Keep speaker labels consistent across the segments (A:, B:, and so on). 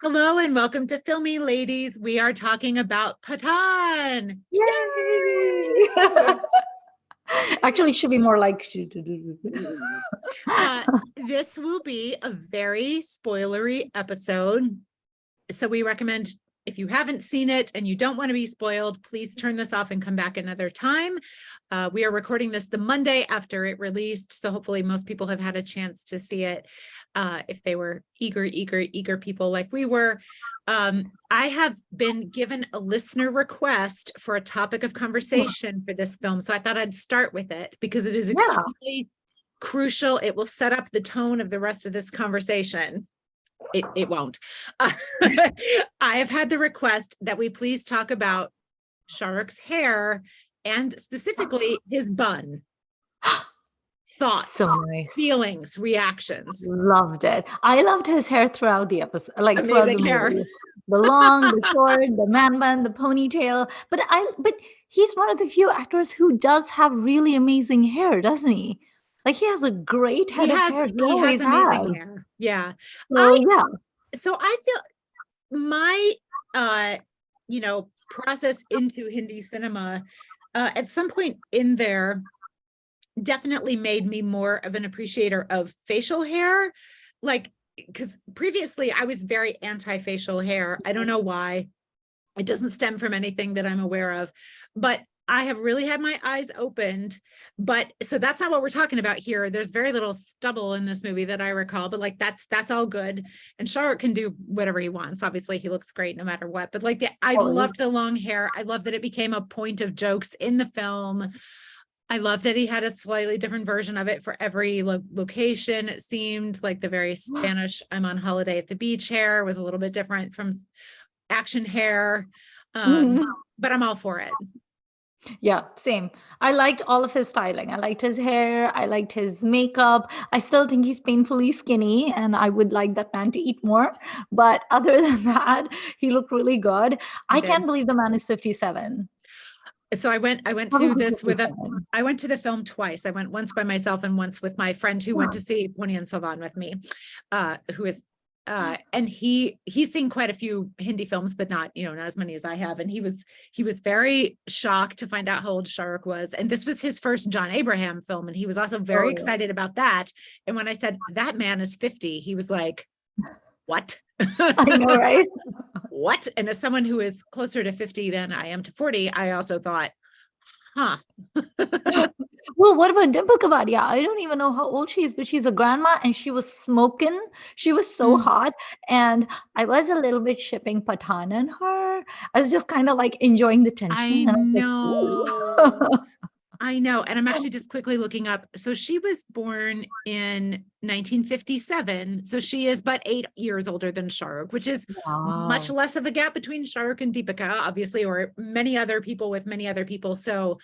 A: Hello and welcome to Filmi Ladies. We are talking about Pathaan.
B: Yay! Actually, it should be more like.
A: Uh, this will be a very spoilery episode. So we recommend if you haven't seen it and you don't want to be spoiled, please turn this off and come back another time. We are recording this the Monday after it released. So hopefully most people have had a chance to see it. If they were eager people like we were. I have been given a listener request for a topic of conversation for this film. So I thought I'd start with it because it is
B: Yeah.
A: extremely crucial. It will set up the tone of the rest of this conversation. It won't. I have had the request that we please talk about Shah Rukh's hair and specifically his bun. Thoughts,
B: So nice.
A: feelings, reactions.
B: Loved it. I loved his hair throughout the episode, like throughout the
A: Amazing hair.
B: movie. The long, the short, the man bun, the ponytail. But he's one of the few actors who does have really amazing hair, doesn't he? Like he has a great head of hair. He always
A: amazing
B: has.
A: hair. Yeah.
B: So yeah.
A: So I feel my process into Hindi cinema at some point in there definitely made me more of an appreciator of facial hair. Like, because previously I was very anti-facial hair. I don't know why. It doesn't stem from anything that I'm aware of, but I have really had my eyes opened. But so that's not what we're talking about here. There's very little stubble in this movie that I recall, but like that's all good. And Shah Rukh can do whatever he wants. Obviously, he looks great no matter what. But like I loved the long hair. I love that it became a point of jokes in the film. I love that he had a slightly different version of it for every location. It seemed like the very Spanish I'm on holiday at the beach hair was a little bit different from action hair. But I'm all for it.
B: Yeah, same. I liked all of his styling. I liked his hair. I liked his makeup. I still think he's painfully skinny, and I would like that man to eat more. But other than that, he looked really good. I can't believe the man is 57.
A: So I went to this I went to the film twice. I went once by myself and once with my friend who went to see Ponniyin Selvan with me, who is and he's seen quite a few Hindi films, but not as many as I have. And he was very shocked to find out how old Shah Rukh was. And this was his first John Abraham film. And he was also very excited about that. And when I said that man is 50, he was like, what?
B: I know, right?
A: What? And as someone who is closer to 50 than I am to 40, I also thought, huh.
B: Well, what about Dimple Kapadia? I don't even know how old she is, but she's a grandma and she was smoking. She was so hot. And I was a little bit shipping Pathaan and her. I was just kind of like enjoying the tension.
A: I know. And I'm actually just quickly looking up. So she was born in 1957. So she is but 8 years older than Shah Rukh, which is much less of a gap between Shah Rukh and Deepika, obviously, or many other people with many other people. So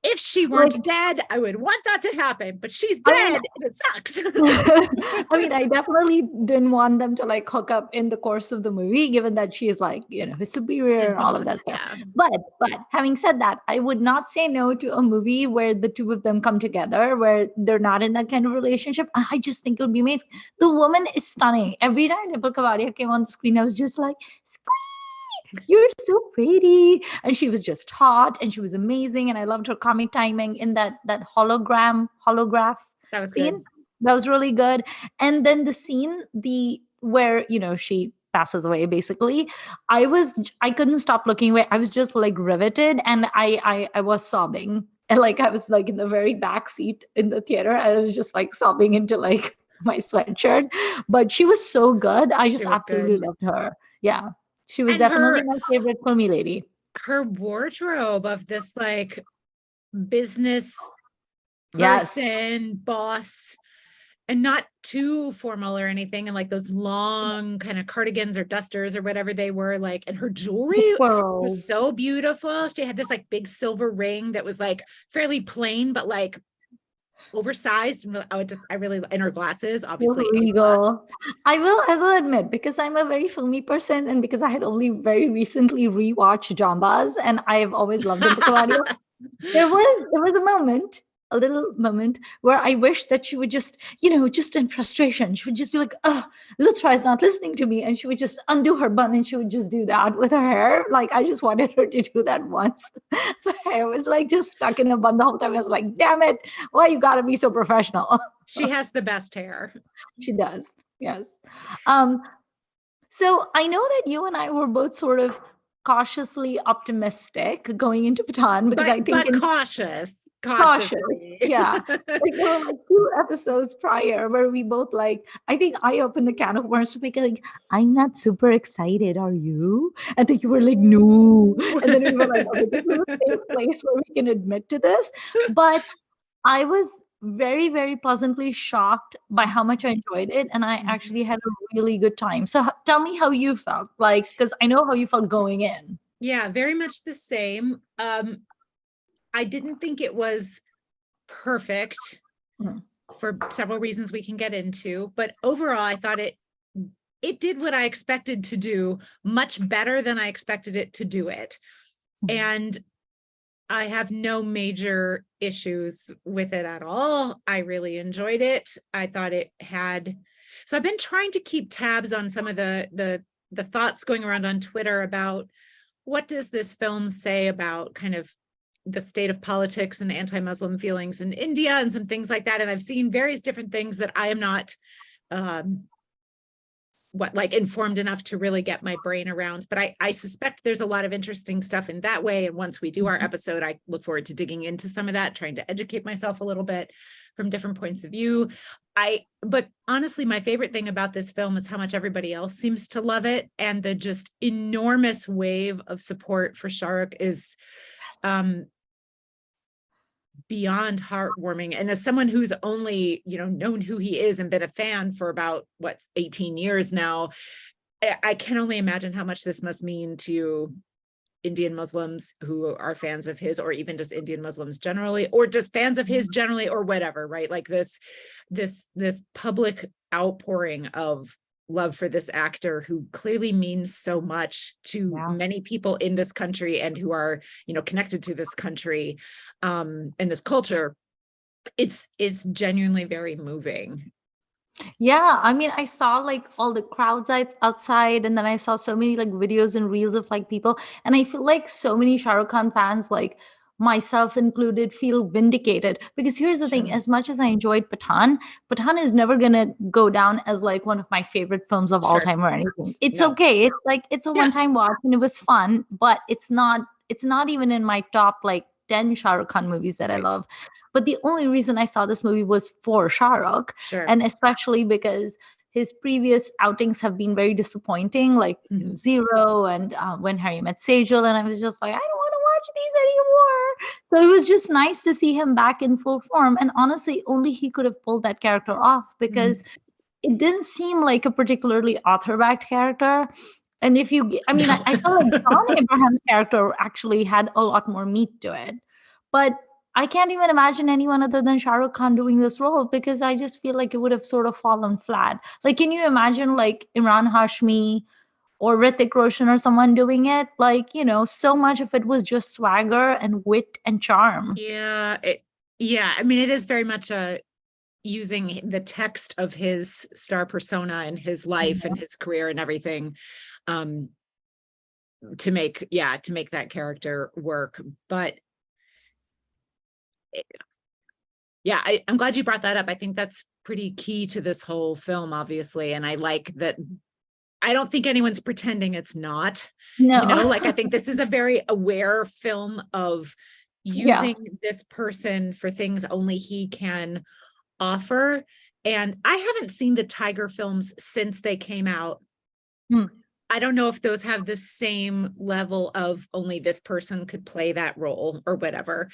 A: if she weren't dead, I would want that to happen, but she's dead and it sucks.
B: I mean, I definitely didn't want them to like hook up in the course of the movie, given that she is like, his superior and all of that stuff. Yeah. But having said that, I would not say no to a movie where the two of them come together, where they're not in that kind of relationship. I just think it would be amazing. The woman is stunning. Every time Dimple Kapadia came on the screen, I was just like, you're so pretty. And she was just hot and she was amazing. And I loved her comic timing in that holograph
A: that was
B: scene.
A: Good.
B: That was really good. And then the scene, where she passes away, basically, I couldn't stop looking away. I was just like riveted, and I was sobbing. And like I was like in the very back seat in the theater. I was just like sobbing into like my sweatshirt. But she was so good. I just absolutely loved her. Yeah. She was definitely my favorite Filmi lady.
A: Her wardrobe of this like business person, boss, and not too formal or anything, and like those long kind of cardigans or dusters or whatever they were, like, and her jewelry was so beautiful. She had this like big silver ring that was like fairly plain, but like oversized. I really, and her glasses, obviously.
B: Regal. I will admit, because I'm a very filmy person, and because I had only very recently rewatched Jambaz, and I've always loved Dimple Kapadia. There was a moment a little moment where I wish that she would just, just in frustration, she would just be like, oh, Luthra is not listening to me. And she would just undo her bun and she would just do that with her hair. Like, I just wanted her to do that once. But I was like just stuck in a bun the whole time. I was like, damn it, why you gotta be so professional?
A: She has the best hair.
B: She does. Yes. So I know that you and I were both sort of cautiously optimistic going into Pathaan, because I think
A: cautiously.
B: Yeah. Like, there were like 2 episodes prior where we both I think I opened the can of worms to be like, I'm not super excited, are you? And then you were like, no. And then we were like, okay, this is a safe place where we can admit to this. But I was very, very pleasantly shocked by how much I enjoyed it. And I actually had a really good time. So tell me how you felt, because I know how you felt going in.
A: Yeah, very much the same. I didn't think it was perfect for several reasons we can get into, but overall, I thought it did what I expected to do much better than I expected it to do it. And I have no major issues with it at all. I really enjoyed it. I thought it had, so I've been trying to keep tabs on some of the thoughts going around on Twitter about what does this film say about kind of the state of politics and anti-Muslim feelings in India and some things like that. And I've seen various different things that I am not informed enough to really get my brain around, but I suspect there's a lot of interesting stuff in that way. And once we do our episode, I look forward to digging into some of that, trying to educate myself a little bit from different points of view. But honestly, my favorite thing about this film is how much everybody else seems to love it. And the just enormous wave of support for Shah Rukh is beyond heartwarming. And as someone who's only, known who he is and been a fan for about 18 years now, I can only imagine how much this must mean to Indian Muslims who are fans of his, or even just Indian Muslims generally, or just fans of his generally, or whatever, right? Like this public outpouring of love for this actor who clearly means so much to many people in this country and who are, connected to this country and this culture. It's genuinely very moving.
B: Yeah, I mean, I saw like all the crowds outside, and then I saw so many like videos and reels of like people, and I feel like so many Shah Rukh Khan fans, like myself included, feel vindicated. Because here's the thing, as much as I enjoyed Pathaan is never gonna go down as like one of my favorite films of all time or anything. It's okay. It's like, it's a one-time watch and it was fun, but it's not even in my top like 10 Shah Rukh Khan movies that I love. But the only reason I saw this movie was for Shah Rukh, and especially because his previous outings have been very disappointing, like Zero and When Harry Met Sejal, and I was just like, I don't want to watch these anymore. So it was just nice to see him back in full form. And honestly, only he could have pulled that character off, because it didn't seem like a particularly author-backed character. And I felt like John Abraham's character actually had a lot more meat to it. But I can't even imagine anyone other than Shah Rukh Khan doing this role, because I just feel like it would have sort of fallen flat. Like, can you imagine like Imran Hashmi or Hrithik Roshan or someone doing it? Like, so much of it was just swagger and wit and charm.
A: Yeah. I mean, it is very much using the text of his star persona and his life and his career and everything to make that character work. But I'm glad you brought that up. I think that's pretty key to this whole film, obviously. And I like that. I don't think anyone's pretending it's not.
B: No.
A: I think this is a very aware film of using this person for things only he can offer. And I haven't seen the Tiger films since they came out. I don't know if those have the same level of only this person could play that role or whatever.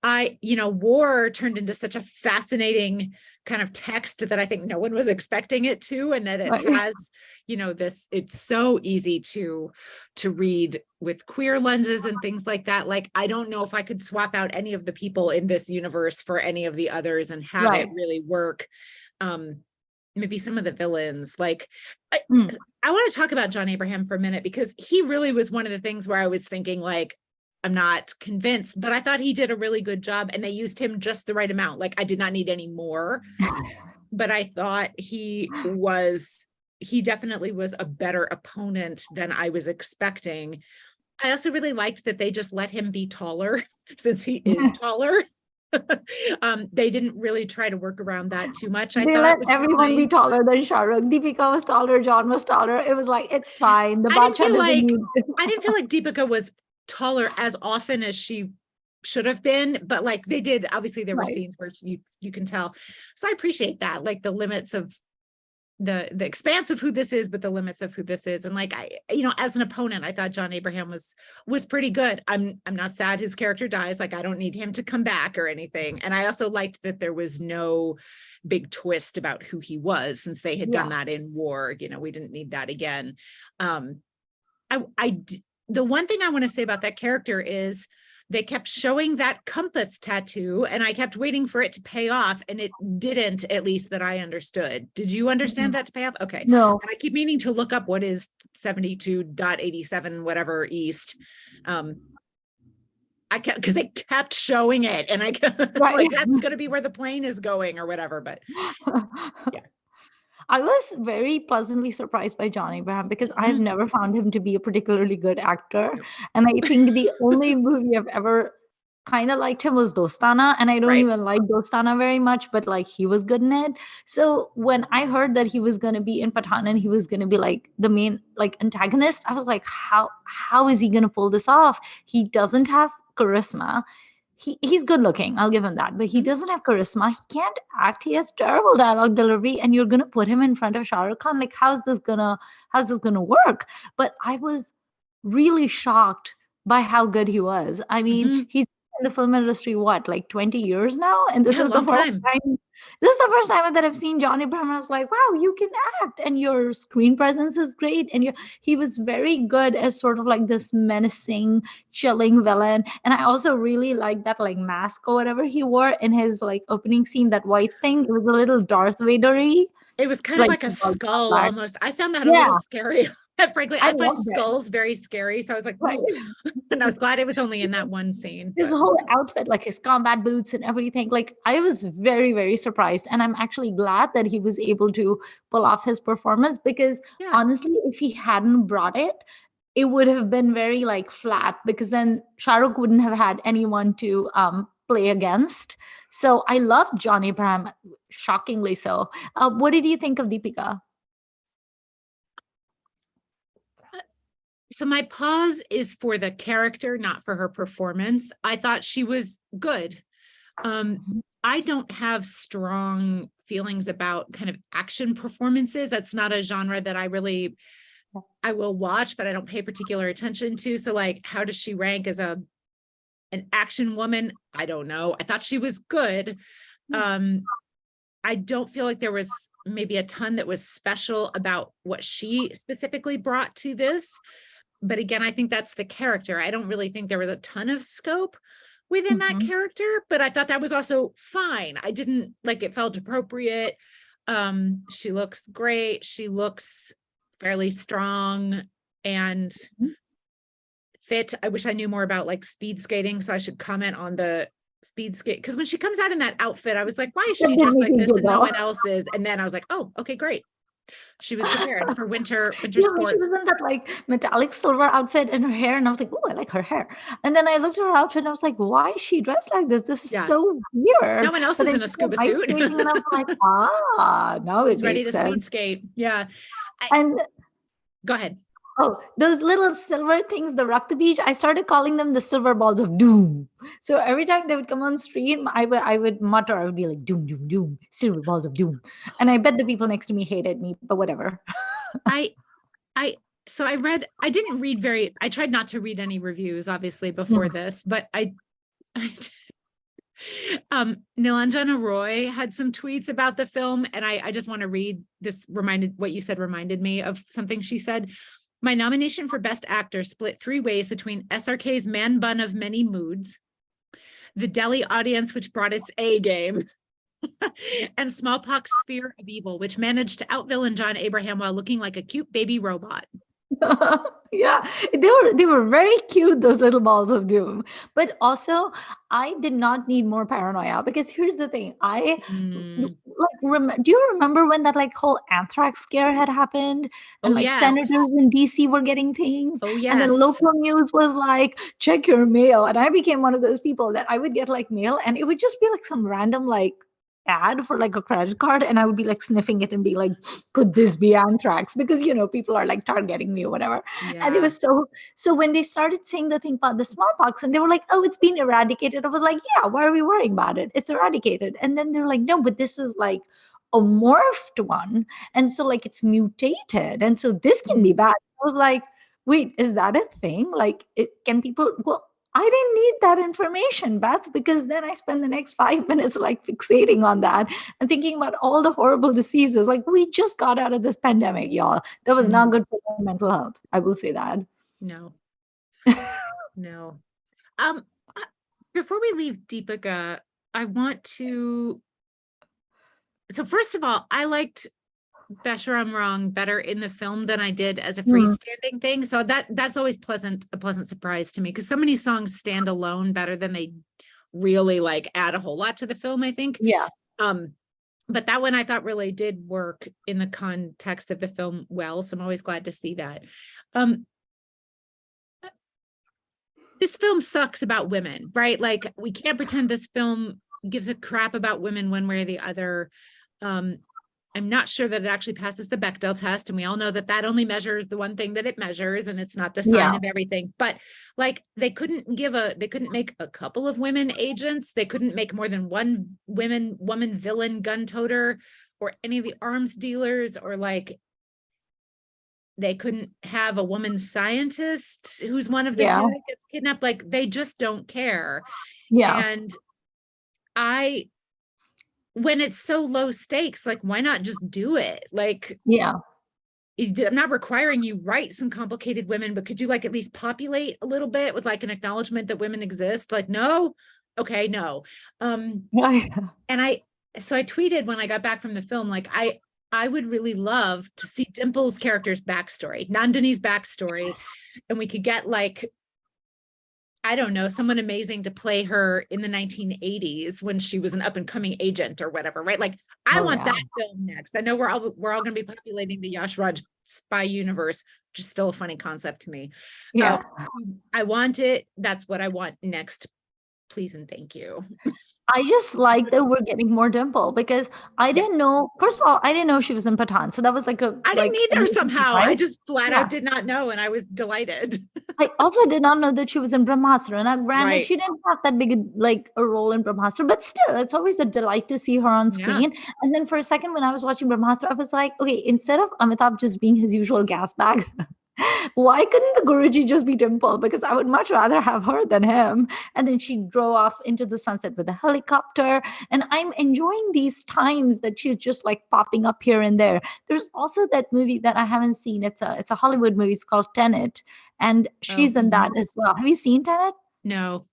A: War turned into such a fascinating kind of text that I think no one was expecting it to, and that it has, it's so easy to read with queer lenses and things like that. Like, I don't know if I could swap out any of the people in this universe for any of the others and have it really work. Maybe some of the villains, like I want to talk about John Abraham for a minute, because he really was one of the things where I was thinking like, I'm not convinced, but I thought he did a really good job, and they used him just the right amount. Like, I did not need any more, but I thought he definitely was a better opponent than I was expecting. I also really liked that they just let him be taller since he is taller. They didn't really try to work around that too much.
B: They let everyone be taller than Shah Rukh. Deepika was taller, John was taller. It was like, it's fine. The
A: I didn't feel
B: like
A: Deepika was taller as often as she should have been, but like they did, obviously there were scenes where you can tell. So I appreciate that, like the limits of the expanse of who this is, but the limits of who this is. And like, I, as an opponent, I thought John Abraham was pretty good. I'm not sad his character dies. Like, I don't need him to come back or anything. And I also liked that there was no big twist about who he was, since they had done that in War. We didn't need that again. The one thing I want to say about that character is they kept showing that compass tattoo, and I kept waiting for it to pay off, and it didn't, at least that I understood. Did you understand that to pay off? Okay.
B: No.
A: And I keep meaning to look up what is 72.87 whatever east. Because they kept showing it, and I kept like, that's going to be where the plane is going or whatever. But yeah.
B: I was very pleasantly surprised by John Abraham, because I've never found him to be a particularly good actor. And I think the only movie I've ever kind of liked him was Dostana, and I don't even like Dostana very much, but like he was good in it. So when I heard that he was going to be in Pathaan and he was going to be like the main like antagonist, I was like, how is he going to pull this off? He doesn't have charisma. He's good looking, I'll give him that, but he doesn't have charisma. He can't act. He has terrible dialogue delivery, and you're gonna put him in front of Shah Rukh Khan. Like, how's this gonna work? But I was really shocked by how good he was. I mean, he's in the film industry like 20 years now, and this is the first time. This is the first time that I've seen John Abraham. I was like, wow, you can act, and your screen presence is great. And he was very good as sort of like this menacing, chilling villain. And I also really liked that like mask or whatever he wore in his like opening scene, that white thing. It was a little Darth Vader-y.
A: It was kind of like a skull almost. I found that a little scary. Frankly, I find skulls very scary. So I was like, and I was glad it was only in that one scene.
B: His whole outfit, like his combat boots and everything, like I was very, very surprised. And I'm actually glad that he was able to pull off his performance, because honestly, if he hadn't brought it, it would have been very like flat, because then Shah Rukh wouldn't have had anyone to play against. So I loved John Abraham, shockingly so. What did you think of Deepika?
A: So my pause is for the character, not for her performance. I thought she was good. I don't have strong feelings about kind of action performances. That's not a genre that I will watch, but I don't pay particular attention to. So like, how does she rank as an action woman? I don't know. I thought she was good. I don't feel like there was maybe a ton that was special about what she specifically brought to this. But again, I think that's the character. I don't really think there was a ton of scope within that character, but I thought that was also fine. I didn't like, it felt appropriate. She looks great. She looks fairly strong and fit. I wish I knew more about like speed skating, so I should comment on the speed skate, because when she comes out in that outfit, I was like, why is she dressed like this and no one else is? And then I was like, oh, okay, great. She was prepared for winter sports.
B: She was in that like metallic silver outfit and her hair, and I was like, oh, I like her hair. And then I looked at her outfit and I was like, why is she dressed like this? This is so weird.
A: No one else is in a scuba suit.
B: And I was like, now
A: it's ready to speed skate. Yeah.
B: And
A: go ahead.
B: Oh, those little silver things, the Rock the Beach, I started calling them the silver balls of doom. So every time they would come on stream, I would mutter, I would be like, doom, doom, doom, silver balls of doom. And I bet the people next to me hated me, but whatever.
A: I didn't read I tried not to read any reviews, obviously, before this, but Nilanjana Roy had some tweets about the film, and I just want to read this. What you said reminded me of something she said. My nomination for Best Actor split 3 ways between SRK's Man Bun of Many Moods, the Delhi audience, which brought its A game, and Smallpox Sphere of Evil, which managed to out-villain John Abraham while looking like a cute baby robot.
B: Yeah, they were very cute, those little balls of doom. But also, I did not need more paranoia because here's the thing.
A: Mm.
B: Do you remember when that like whole anthrax scare had happened and
A: Oh,
B: like
A: yes.
B: senators in DC were getting things
A: Oh,
B: and then
A: yes.
B: local news was like check your mail, and I became one of those people that I would get like mail and it would just be like some random like ad for like a credit card, and I would be like sniffing it and be like, could this be anthrax? Because people are like targeting me or whatever. And it
A: Yeah.
B: was so when they started saying the thing about the smallpox and they were like, oh, it's been eradicated, I was like, yeah, why are we worrying about it? It's eradicated. And then they're like, no, but this is like a morphed one, and so like it's mutated, and so this can be
A: Mm.
B: bad. I was like, wait, is that a thing? Like, can people? Well, I didn't need that information, Beth, because then I spend the next 5 minutes like fixating on that and thinking about all the horrible diseases. Like, we just got out of this pandemic, y'all. That was not
A: Mm.
B: good for my mental health. I will say that.
A: No, no. Um, uh, Before we leave Deepika, I want to. So first of all, I liked Better I'm Wrong better in the film than I did as a
B: Mm,
A: freestanding thing. So that's always a pleasant surprise to me because so many songs stand alone better than they really like add a whole lot to the film, I think.
B: yeah,
A: Um, but that one I thought really did work in the context of the film well. So I'm always glad to see that. Um, this film sucks about women, right? Like we can't pretend this film gives a crap about women one way or the other. Um, I'm not sure that it actually passes the Bechdel test. And we all know that that only measures the one thing that it measures, and it's not the sign
B: yeah,
A: of everything. But like they couldn't make a couple of women agents. They couldn't make more than one woman villain gun toter or any of the arms dealers, or like they couldn't have a woman scientist who's one of the
B: yeah,
A: two that gets kidnapped. Like they just don't care.
B: yeah,
A: And I, when it's so low stakes, like why not just do it? Like
B: yeah.
A: I'm not requiring you write some complicated women, but could you like at least populate a little bit with like an acknowledgement that women exist? Like, no, okay, no.
B: Yeah.
A: And so I tweeted when I got back from the film, like I would really love to see Dimple's character's backstory, Nandini's backstory, and we could get like, I don't know, someone amazing to play her in the 1980s when she was an up and coming agent or whatever, right? Like I
B: Oh
A: want
B: yeah.
A: that film next. I know we're all going to be populating the Yash Raj spy universe, which is still a funny concept to me. Um,
B: Yeah.
A: I want it. That's what I want next. Please and thank you.
B: I just like that we're getting more Dimple because I
A: Yeah.
B: didn't know. First of all, I didn't know she was in Pathaan, so that was like a
A: I didn't
B: like
A: either
B: amazing
A: somehow. I
B: surprise.
A: just flat
B: Yeah,
A: out did not know, and I was delighted.
B: I also did not know that she was in Brahmastra. Now, granted,
A: Right.
B: she didn't have that big like a role in Brahmastra, but still, it's always a delight to see her on
A: Yeah.
B: screen. And then for a second, when I was watching Brahmastra, I was like, okay, instead of Amitabh just being his usual gas bag, why couldn't the Guruji just be Dimple? Because I would much rather have her than him. And then she drove off into the sunset with a helicopter. And I'm enjoying these times that she's just like popping up here and there. There's also that movie that I haven't seen. It's a Hollywood movie. It's called Tenet, and
A: Oh,
B: she's in that as well. Have you seen Tenet?
A: no.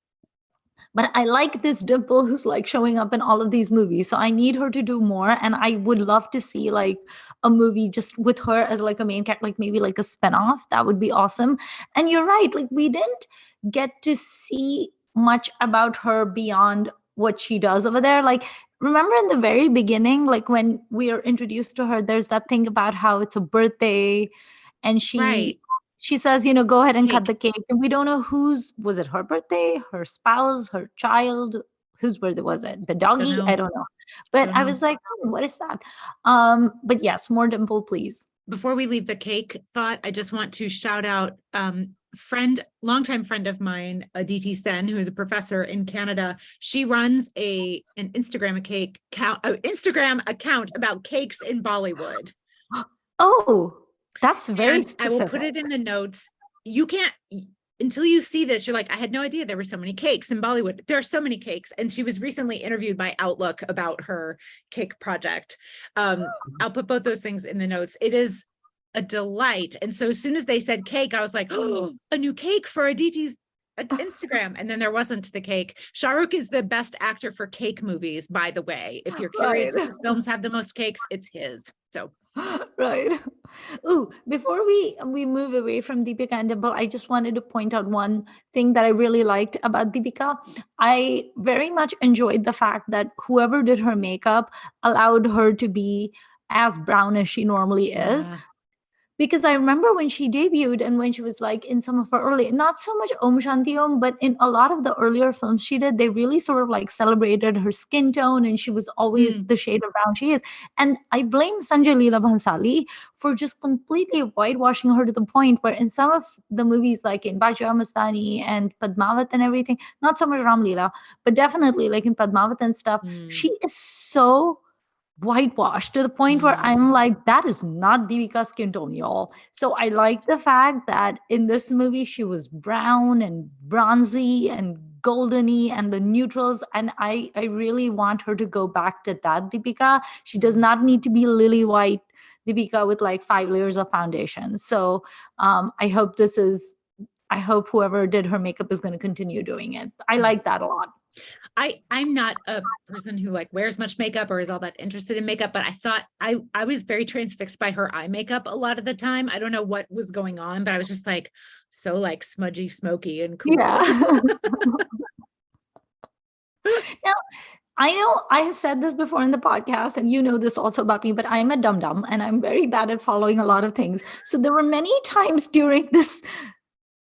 B: But I like this Dimple who's like showing up in all of these movies. So I need her to do more. And I would love to see like a movie just with her as like a main character, like maybe like a spinoff. That would be awesome. And you're right, like we didn't get to see much about her beyond what she does over there. Like, remember in the very beginning, like when we are introduced to her, there's that thing about how it's a birthday and
A: Right.
B: she says, go ahead and cut
A: Cake.
B: the cake. And we don't know was it her birthday, her spouse, her child? Whose birthday was it? The
A: Don't
B: doggy? I
A: know.
B: don't know. But
A: Don't
B: I
A: know.
B: was like, what is that? But yes, more Dimple, please.
A: Before we leave the cake thought, I just want to shout out longtime friend of mine, Aditi Sen, who is a professor in Canada. She runs an Instagram account about cakes in Bollywood.
B: Oh, that's very
A: And I will
B: specific.
A: put it in the notes. You can't, until you see this, you're like, I had no idea there were so many cakes in Bollywood. There are so many cakes. And she was recently interviewed by Outlook about her cake project. I'll put both those things in the notes. It is a delight. And so as soon as they said cake, I was like, oh, a new cake for Aditi's Instagram. And then there wasn't the cake. Shah Rukh is the best actor for cake movies, by the way. If you're
B: Right.
A: curious whose films have the most cakes, it's his. So
B: Right. Ooh, before we move away from Deepika and Dimple, I just wanted to point out one thing that I really liked about Deepika. I very much enjoyed the fact that whoever did her makeup allowed her to be as brown as she normally is,
A: Yeah.
B: because I remember when she debuted and when she was like in some of her early, not so much Om Shanti Om, but in a lot of the earlier films she did, they really sort of like celebrated her skin tone, and she was always the shade of brown she is. And I blame Sanjay Leela Bhansali for just completely whitewashing her to the point where in some of the movies, like in Bajra Mastani and Padmavat and everything, not so much Ram Leela, but definitely like in Padmavat and stuff, she is so whitewashed to the point where I'm like, that is not Deepika's skin tone, y'all. So I like the fact that in this movie she was brown and bronzy and goldeny and the neutrals. And I really want her to go back to that Deepika. She does not need to be lily white Deepika with like 5 layers of foundation. So I hope whoever did her makeup is going to continue doing it. I like that a lot.
A: I'm not a person who like wears much makeup or is all that interested in makeup, but I thought I was very transfixed by her eye makeup a lot of the time. I don't know what was going on, but I was just like so like smudgy, smoky, and cool.
B: Yeah. Now, I know I have said this before in the podcast, and you know this also about me, but I'm a dum dum and I'm very bad at following a lot of things. So there were many times during this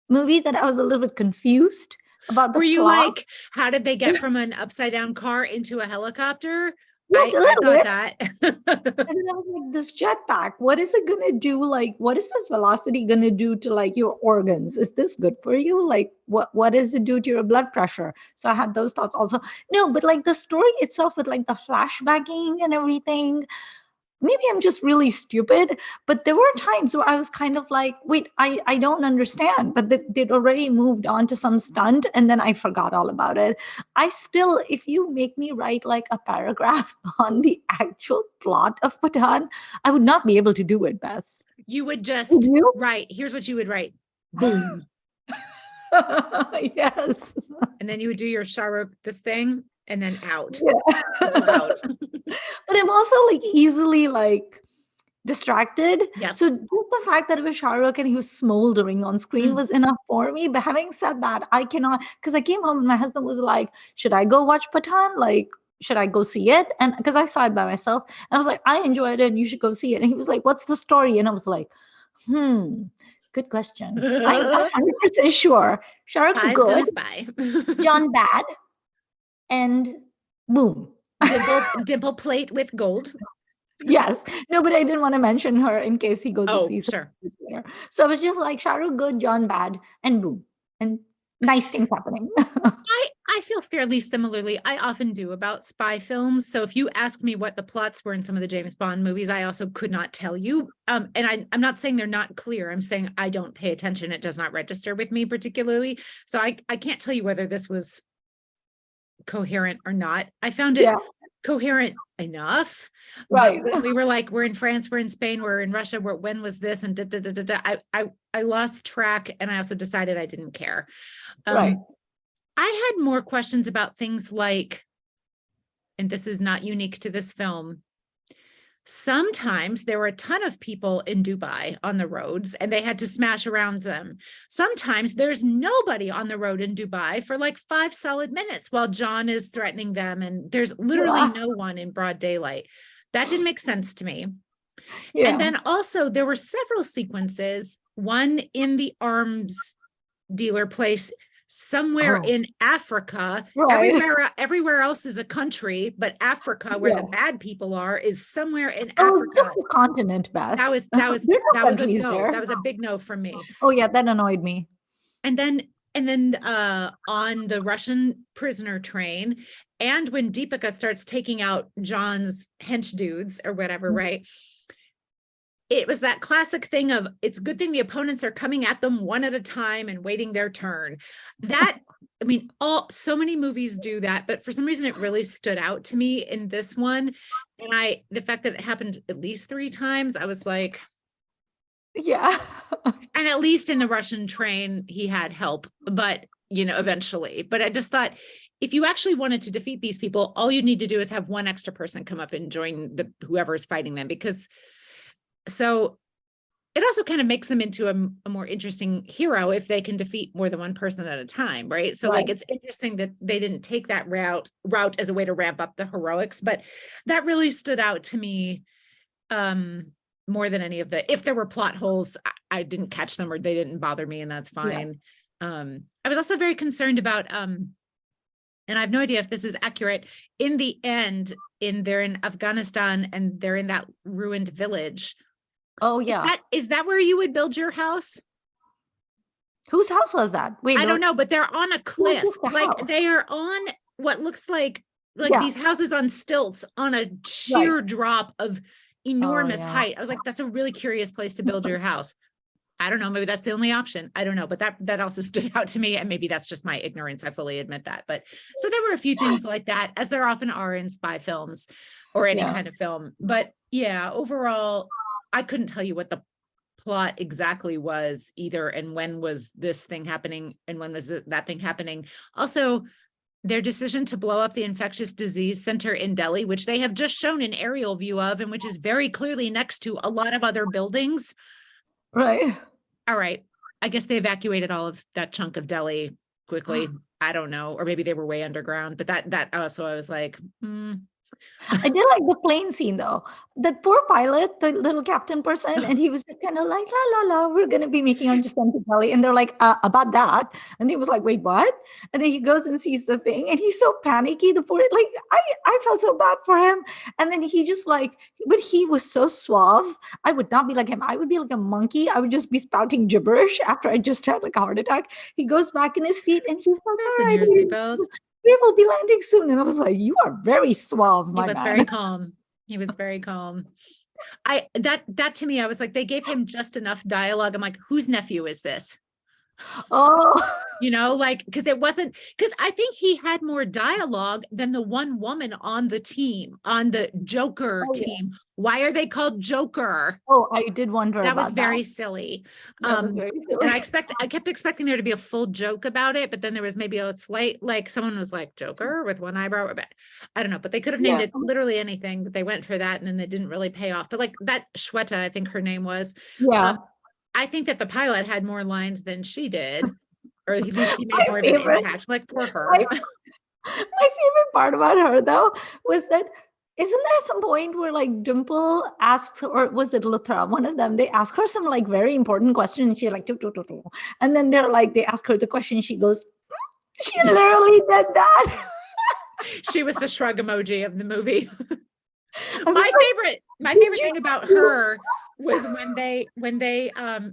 B: movie that I was a little bit confused about the
A: Were you
B: plot.
A: like, how did they get from an upside down car into a helicopter?
B: Yes, a
A: I
B: little
A: thought
B: bit.
A: that.
B: And then I was like, this jetpack, what is it gonna do? Like, what is this velocity gonna do to like your organs? Is this good for you? Like, what does it do to your blood pressure? So I had those thoughts also. No, but like the story itself with like the flashbacking and everything, maybe I'm just really stupid, but there were times where I was kind of like, wait, I don't understand. But they'd already moved on to some stunt and then I forgot all about it. I still, if you make me write like a paragraph on the actual plot of Pathaan, I would not be able to do it, Beth.
A: You would
B: Would
A: just
B: you?
A: write, here's what you would write. Boom.
B: Yes.
A: And then you would do your Shah Rukh this thing and then out.
B: Yeah.
A: Out.
B: But I'm also like easily like distracted.
A: Yes.
B: So just the fact that it was Shah Rukh and he was smoldering on screen was enough for me. But having said that, I cannot, because I came home and my husband was like, should I go watch Pathaan? Like, should I go see it? And because I saw it by myself, and I was like, I enjoyed it and you should go see it. And he was like, what's the story? And I was like, good question. I'm not 100% sure. Shah Rukh
A: Spy's
B: good,
A: gonna spy.
B: John bad, and boom.
A: Dimple plate with gold.
B: Yes. No, but I didn't want to mention her in case he goes to see
A: Sure.
B: later. So I was just like Shah Rukh good, John bad, and boom. And nice things happening.
A: I feel fairly similarly. I often do about spy films. So if you ask me what the plots were in some of the James Bond movies, I also could not tell you. And I'm not saying they're not clear. I'm saying I don't pay attention. It does not register with me particularly. So I can't tell you whether this was coherent or not. I found it coherent enough.
B: Right.
A: But when we were like, we're in France, we're in Spain, we're in Russia, when was this? And I lost track, and I also decided I didn't care.
B: Right.
A: I had more questions about things like, and this is not unique to this film, sometimes there were a ton of people in Dubai on the roads and they had to smash around them. Sometimes there's nobody on the road in Dubai for like 5 solid minutes while John is threatening them, and there's literally no one in broad daylight. That didn't make sense to me. Yeah. And then also there were several sequences, one in the arms dealer place somewhere in Africa. Right. Everywhere else is a country, but Africa, where the bad people are, is somewhere in Africa.
B: Just a continent, Beth.
A: That was a no. There. That was a big no from me.
B: Oh yeah, that annoyed me.
A: And then on the Russian prisoner train, and when Deepika starts taking out John's hench dudes or whatever, right? It was that classic thing of, it's a good thing the opponents are coming at them one at a time and waiting their turn. That, I mean, so many movies do that, but for some reason it really stood out to me in this one. And the fact that it happened at least 3 times, I was like, yeah. And at least in the Russian train, he had help, but eventually. But I just thought, if you actually wanted to defeat these people, all you need to do is have one extra person come up and join whoever's fighting them, because so it also kind of makes them into a more interesting hero if they can defeat more than one person at a time, right? So like it's interesting that they didn't take that route as a way to ramp up the heroics, but that really stood out to me more than any of the, if there were plot holes, I didn't catch them or they didn't bother me, and that's fine. I was also very concerned about and I have no idea if this is accurate, in the end, they're in Afghanistan and they're in that ruined village.
B: Oh yeah.
A: Is that where you would build your house?
B: Whose house was that? Wait,
A: I don't know, but they're on a cliff. Like they are on what looks like these houses on stilts on a sheer drop of enormous height. I was like, that's a really curious place to build your house. I don't know, maybe that's the only option. I don't know, but that also stood out to me, and maybe that's just my ignorance. I fully admit that. But so there were a few things like that, as there often are in spy films or any kind of film. But yeah, overall, I couldn't tell you what the plot exactly was either, and when was this thing happening and when was that thing happening. Also, their decision to blow up the infectious disease center in Delhi, which they have just shown an aerial view of, and which is very clearly next to a lot of other buildings.
B: Right.
A: All right. I guess they evacuated all of that chunk of Delhi quickly. I don't know. Or maybe they were way underground, but that also, I was like,
B: I did like the plane scene though. That poor pilot, the little captain person, and he was just kind of like, la la la, we're gonna be making our descent to Delhi. And they're like, about that. And he was like, wait, what? And then he goes and sees the thing, and he's so panicky. The poor, like, I felt so bad for him. And then he just like, but he was so suave. I would not be like him. I would be like a monkey. I would just be spouting gibberish after I just had like a heart attack. He goes back in his seat and he's like, all right, we will be landing soon. And I was like, you are very suave, my man.
A: He was very calm. He was very calm. That to me, I was like, they gave him just enough dialogue. I'm like, whose nephew is this?
B: Oh,
A: you know, like, because I think he had more dialogue than the one woman on the team, on the Joker team. Why are they called Joker?
B: Oh, I did wonder
A: that
B: about
A: was very silly.
B: That was very silly.
A: And I kept expecting there to be a full joke about it, but then there was maybe a slight, like someone was like Joker with one eyebrow. I don't know, but they could have named it literally anything, but they went for that and then they didn't really pay off. But like that Shweta, I think her name was.
B: Yeah.
A: I think that the pilot had more lines than she did, or at least she made more of an impact. Like, poor her.
B: My favorite part about her, though, was that isn't there some point where like Dimple asks, or was it Luthra, one of them, they ask her some like very important question and she's like, and then they're like, they ask her the question, she goes, she literally did that.
A: She was the shrug emoji of the movie. My favorite thing about her was when they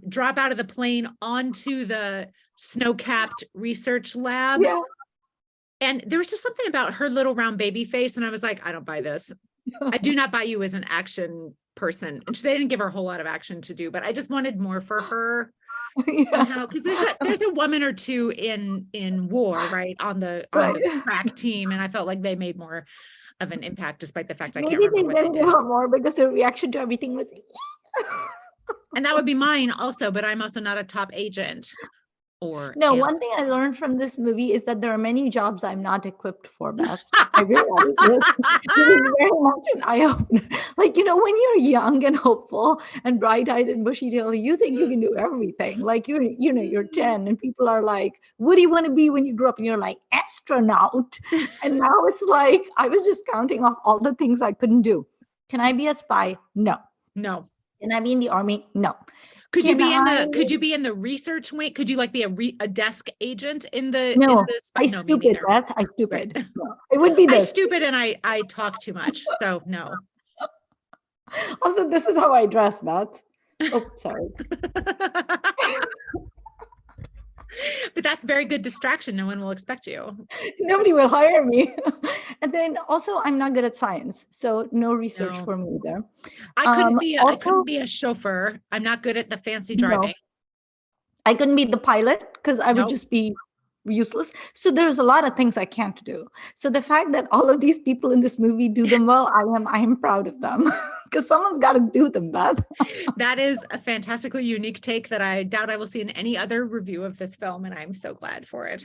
A: drop out of the plane onto the snow-capped research lab.
B: Yeah.
A: And there was just something about her little round baby face. And I was like, I don't buy this. I do not buy you as an action person. And they didn't give her a whole lot of action to do, but I just wanted more for her. Somehow, because there's a woman or two in war, right, on the crack team, and I felt like they made more of an impact, despite the fact I can't remember what they did.
B: Maybe they did more because their reaction to everything was
A: and that would be mine also, but I'm also not a top agent.
B: One thing I learned from this movie is that there are many jobs I'm not equipped for, Beth. I realized this. It was very much an eye-opener. Like, when you're young and hopeful and bright-eyed and bushy-tailed, you think you can do everything. Like, you're 10 and people are like, what do you want to be when you grow up? And you're like, astronaut. And now it's like, I was just counting off all the things I couldn't do. Can I be a spy? No. Can I be in the army? No.
A: Could you be in the research wing? Could you like be a desk agent in the?
B: No,
A: in the
B: I stupid, Beth. I stupid. Right. No, it would be this.
A: I stupid and I talk too much. So no.
B: Also, this is how I dress, Beth. Oh, sorry.
A: But that's very good distraction. No one will expect you.
B: Nobody will hire me. And then also, I'm not good at science, so no research for me either.
A: I couldn't be a chauffeur. I'm not good at the fancy driving.
B: I couldn't be the pilot because I would just be useless. So there's a lot of things I can't do. So the fact that all of these people in this movie do them well, I am proud of them because someone's got to do them, Beth.
A: That is a fantastically unique take that I doubt I will see in any other review of this film, and I'm so glad for it.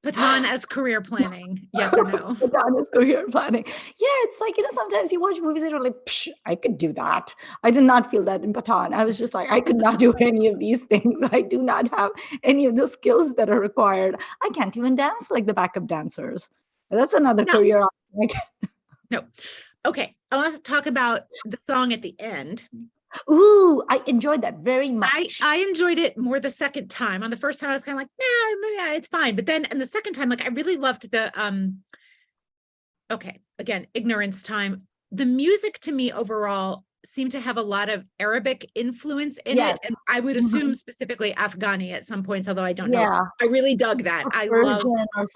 A: Pathaan as career planning, yes or no?
B: Pathaan as career planning. Yeah, it's like, sometimes you watch movies and you're like, Psh, I could do that. I did not feel that in Pathaan. I was just like, I could not do any of these things. I do not have any of the skills that are required. I can't even dance like the backup dancers. That's another career.
A: No. Okay, I want to talk about the song at the end.
B: Ooh, I enjoyed that very much.
A: I enjoyed it more the second time. On the first time, I was kind of like, yeah, it's fine. But then, and the second time, like, I really loved the, okay, again, ignorance time. The music to me overall seemed to have a lot of Arabic influence in it. And I would assume specifically Afghani at some points, although I don't know. I really dug that. I love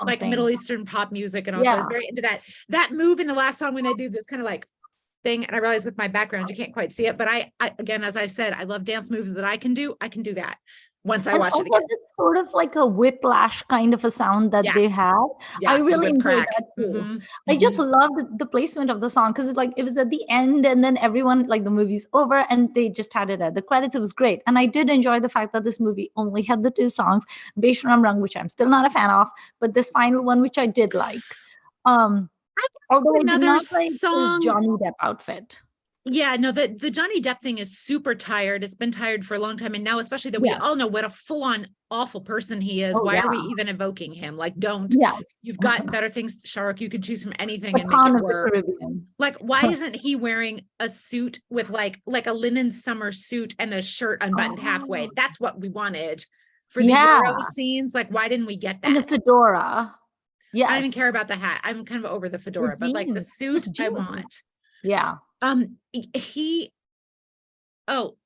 A: like Middle Eastern pop music. And also I was very into that move in the last song when they do this kind of like thing. And I realize with my background, you can't quite see it, but I again, as I've said, I love dance moves that I can do that once I watch it again.
B: It's sort of like a whiplash kind of a sound that they have. I really enjoyed that too. I just loved the placement of the song because it's like it was at the end and then everyone, like the movie's over and they just had it at the credits. It was great. And I did enjoy the fact that this movie only had the 2 songs, Beshram Rang, which I'm still not a fan of, but this final one, which I did like. Although I did not like his Johnny Depp outfit.
A: Yeah, no, the Johnny Depp thing is super tired. It's been tired for a long time. And now, especially that we all know what a full-on awful person he is. Why are we even evoking him? Like, don't. You've got better things, Shah Rukh. You could choose from anything and make it work. Like, why isn't he wearing a suit with like a linen summer suit and the shirt unbuttoned halfway? That's what we wanted for the Euro scenes. Like, why didn't we get that?
B: And the fedora.
A: Yeah. I don't even care about the hat. I'm kind of over the fedora, but like the suit I want.
B: Yeah.
A: I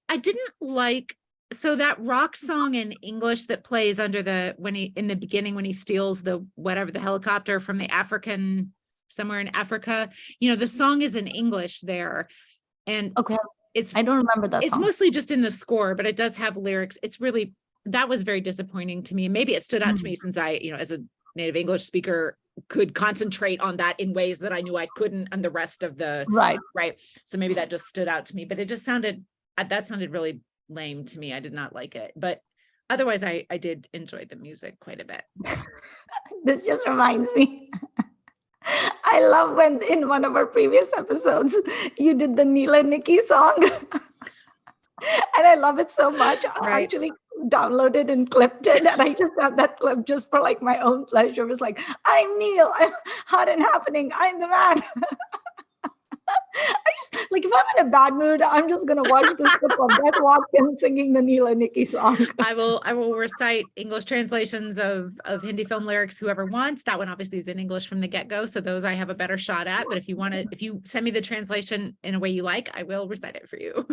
A: didn't like, so that rock song in English that plays under in the beginning, when he steals the helicopter from the African, somewhere in Africa, the song is in English there. And I don't remember that song. It's mostly just in the score, but it does have lyrics. That was very disappointing to me. Maybe it stood out to me since I, as a native English speaker, could concentrate on that in ways that I knew I couldn't on the rest of the right. So maybe that just stood out to me, but it just sounded really lame to me. I did not like it, but otherwise I did enjoy the music quite a bit.
B: This just reminds me. I love when in one of our previous episodes, you did the Neela Nikki song. And I love it so much. I actually downloaded and clipped it, and I just have that clip just for like my own pleasure. It was like, I'm Neil, I'm hot and happening, I'm the man. I just like, if I'm in a bad mood, I'm just gonna watch this clip of Beth Watkins singing the Neela Nikki song.
A: I will recite English translations of Hindi film lyrics, whoever wants. That one obviously is in English from the get-go, so those I have a better shot at. But if you send me the translation in a way you like, I will recite it for you.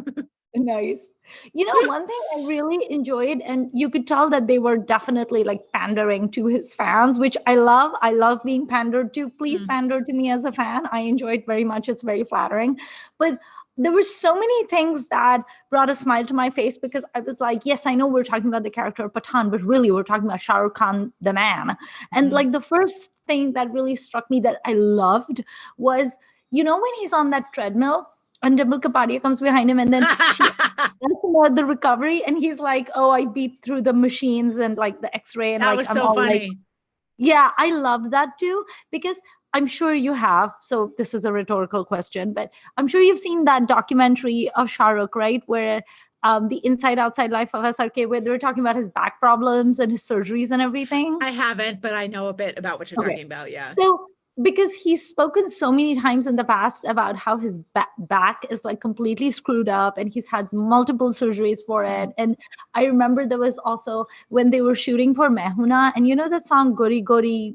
B: Nice. One thing I really enjoyed, and you could tell that they were definitely like pandering to his fans, which I love. I love being pandered to. Please pander to me as a fan. I enjoy it very much. It's very flattering. But there were so many things that brought a smile to my face because I was like, yes, I know we're talking about the character of Pathaan, but really we're talking about Shah Rukh Khan, the man. And like the first thing that really struck me that I loved was, when he's on that treadmill, and Dimple Kapadia comes behind him and then she asks him about the recovery. And he's like, oh, I beat through the machines and like the x-ray. And
A: that was so funny.
B: Yeah, I love that too, because I'm sure you have. So this is a rhetorical question, but I'm sure you've seen that documentary of Shah Rukh, right? Where the Inside Outside Life of SRK, where they're talking about his back problems and his surgeries and everything.
A: I haven't, but I know a bit about what you're talking about. Yeah.
B: So because he's spoken so many times in the past about how his back is like completely screwed up and he's had multiple surgeries for it. And I remember there was also when they were shooting for Mehuna, and that song Gori Gori,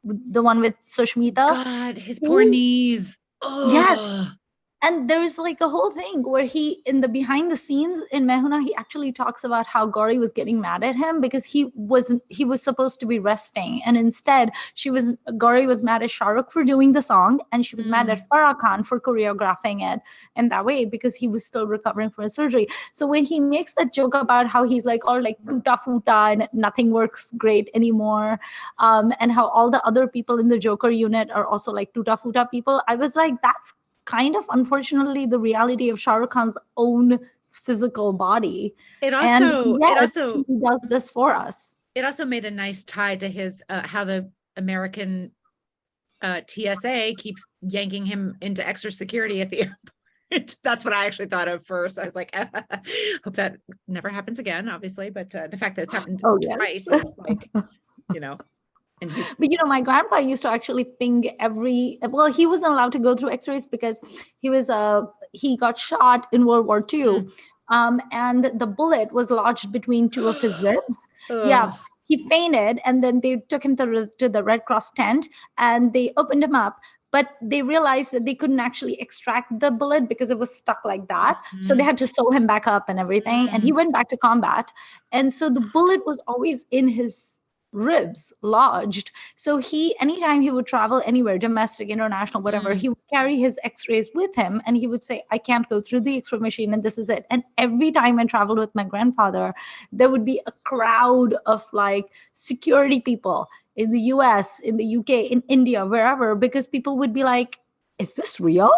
B: the one with Sushmita.
A: God, his poor knees. Oh.
B: Yes. And there's like a whole thing where he, in the behind the scenes in Mehuna, he actually talks about how Gauri was getting mad at him because he was supposed to be resting. And instead Gauri was mad at Shah Rukh for doing the song. And she was mad at Farah Khan for choreographing it in that way because he was still recovering from his surgery. So when he makes that joke about how he's like all like tuta futa and nothing works great anymore, and how all the other people in the Joker unit are also like tuta futa people, I was like, that's kind of unfortunately the reality of Shah Rukh Khan's own physical body.
A: It also
B: he does this for us.
A: It also made a nice tie to his how the American TSA keeps yanking him into extra security at the airport. That's what I actually thought of first. I was like, hope that never happens again, obviously. But the fact that it's happened twice is like, you know, and he's.
B: But my grandpa used to actually ping well, he wasn't allowed to go through x-rays because he got shot in World War II. And the bullet was lodged between two of his ribs. Yeah. He fainted, and then they took him to the Red Cross tent, and they opened him up, but they realized that they couldn't actually extract the bullet because it was stuck like that. So they had to sew him back up and everything. And he went back to combat. And so the bullet was always in his ribs, lodged. So anytime he would travel anywhere, domestic, international, whatever, he would carry his x-rays with him, and he would say, I can't go through the x-ray machine, and this is it. And every time I traveled with my grandfather, there would be a crowd of like security people in the US, in the UK, in India, wherever, because people would be like, is this real?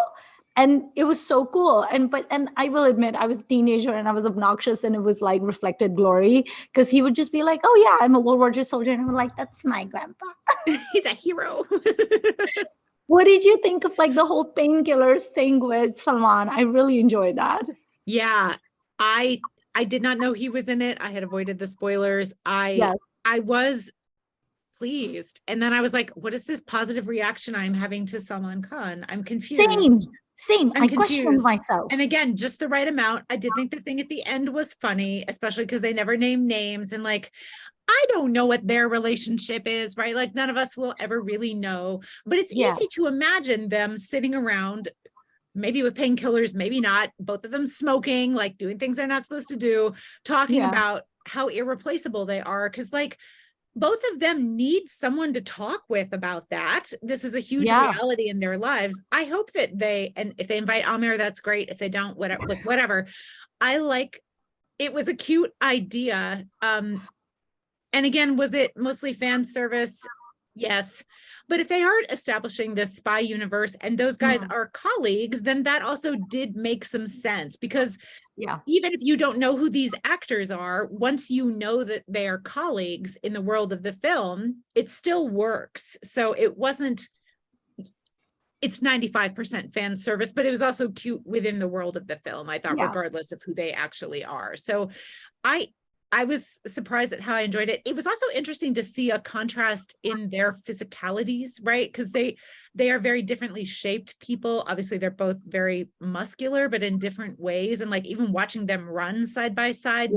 B: And it was so cool. And I will admit, I was a teenager and I was obnoxious, and it was like reflected glory, because he would just be like, oh yeah, I'm a World War II soldier. And I'm like, that's my grandpa.
A: He's a hero.
B: What did you think of like the whole painkillers thing with Salman? I really enjoyed that.
A: Yeah, I did not know he was in it. I had avoided the spoilers. I was pleased. And then I was like, what is this positive reaction I'm having to Salman Khan? I'm confused.
B: Same. I questioned myself.
A: And again, just the right amount. I did think the thing at the end was funny, especially because they never named names. And like, I don't know what their relationship is, right? Like none of us will ever really know, but it's easy to imagine them sitting around, maybe with painkillers, maybe not, both of them smoking, like doing things they're not supposed to do, talking about how irreplaceable they are. Cause like, both of them need someone to talk with about that. This is a huge reality in their lives. I hope that and if they invite Amir, that's great. If they don't, whatever. It was a cute idea. And again, was it mostly fan service? Yes. But if they are establishing this spy universe and those guys are colleagues, then that also did make some sense, because even if you don't know who these actors are, once you know that they are colleagues in the world of the film, it still works. So it's 95% fan service, but it was also cute within the world of the film, I thought, regardless of who they actually are. So I was surprised at how I enjoyed it. It was also interesting to see a contrast in their physicalities, right? Because they are very differently shaped people. Obviously, they're both very muscular, but in different ways. And like even watching them run side by side,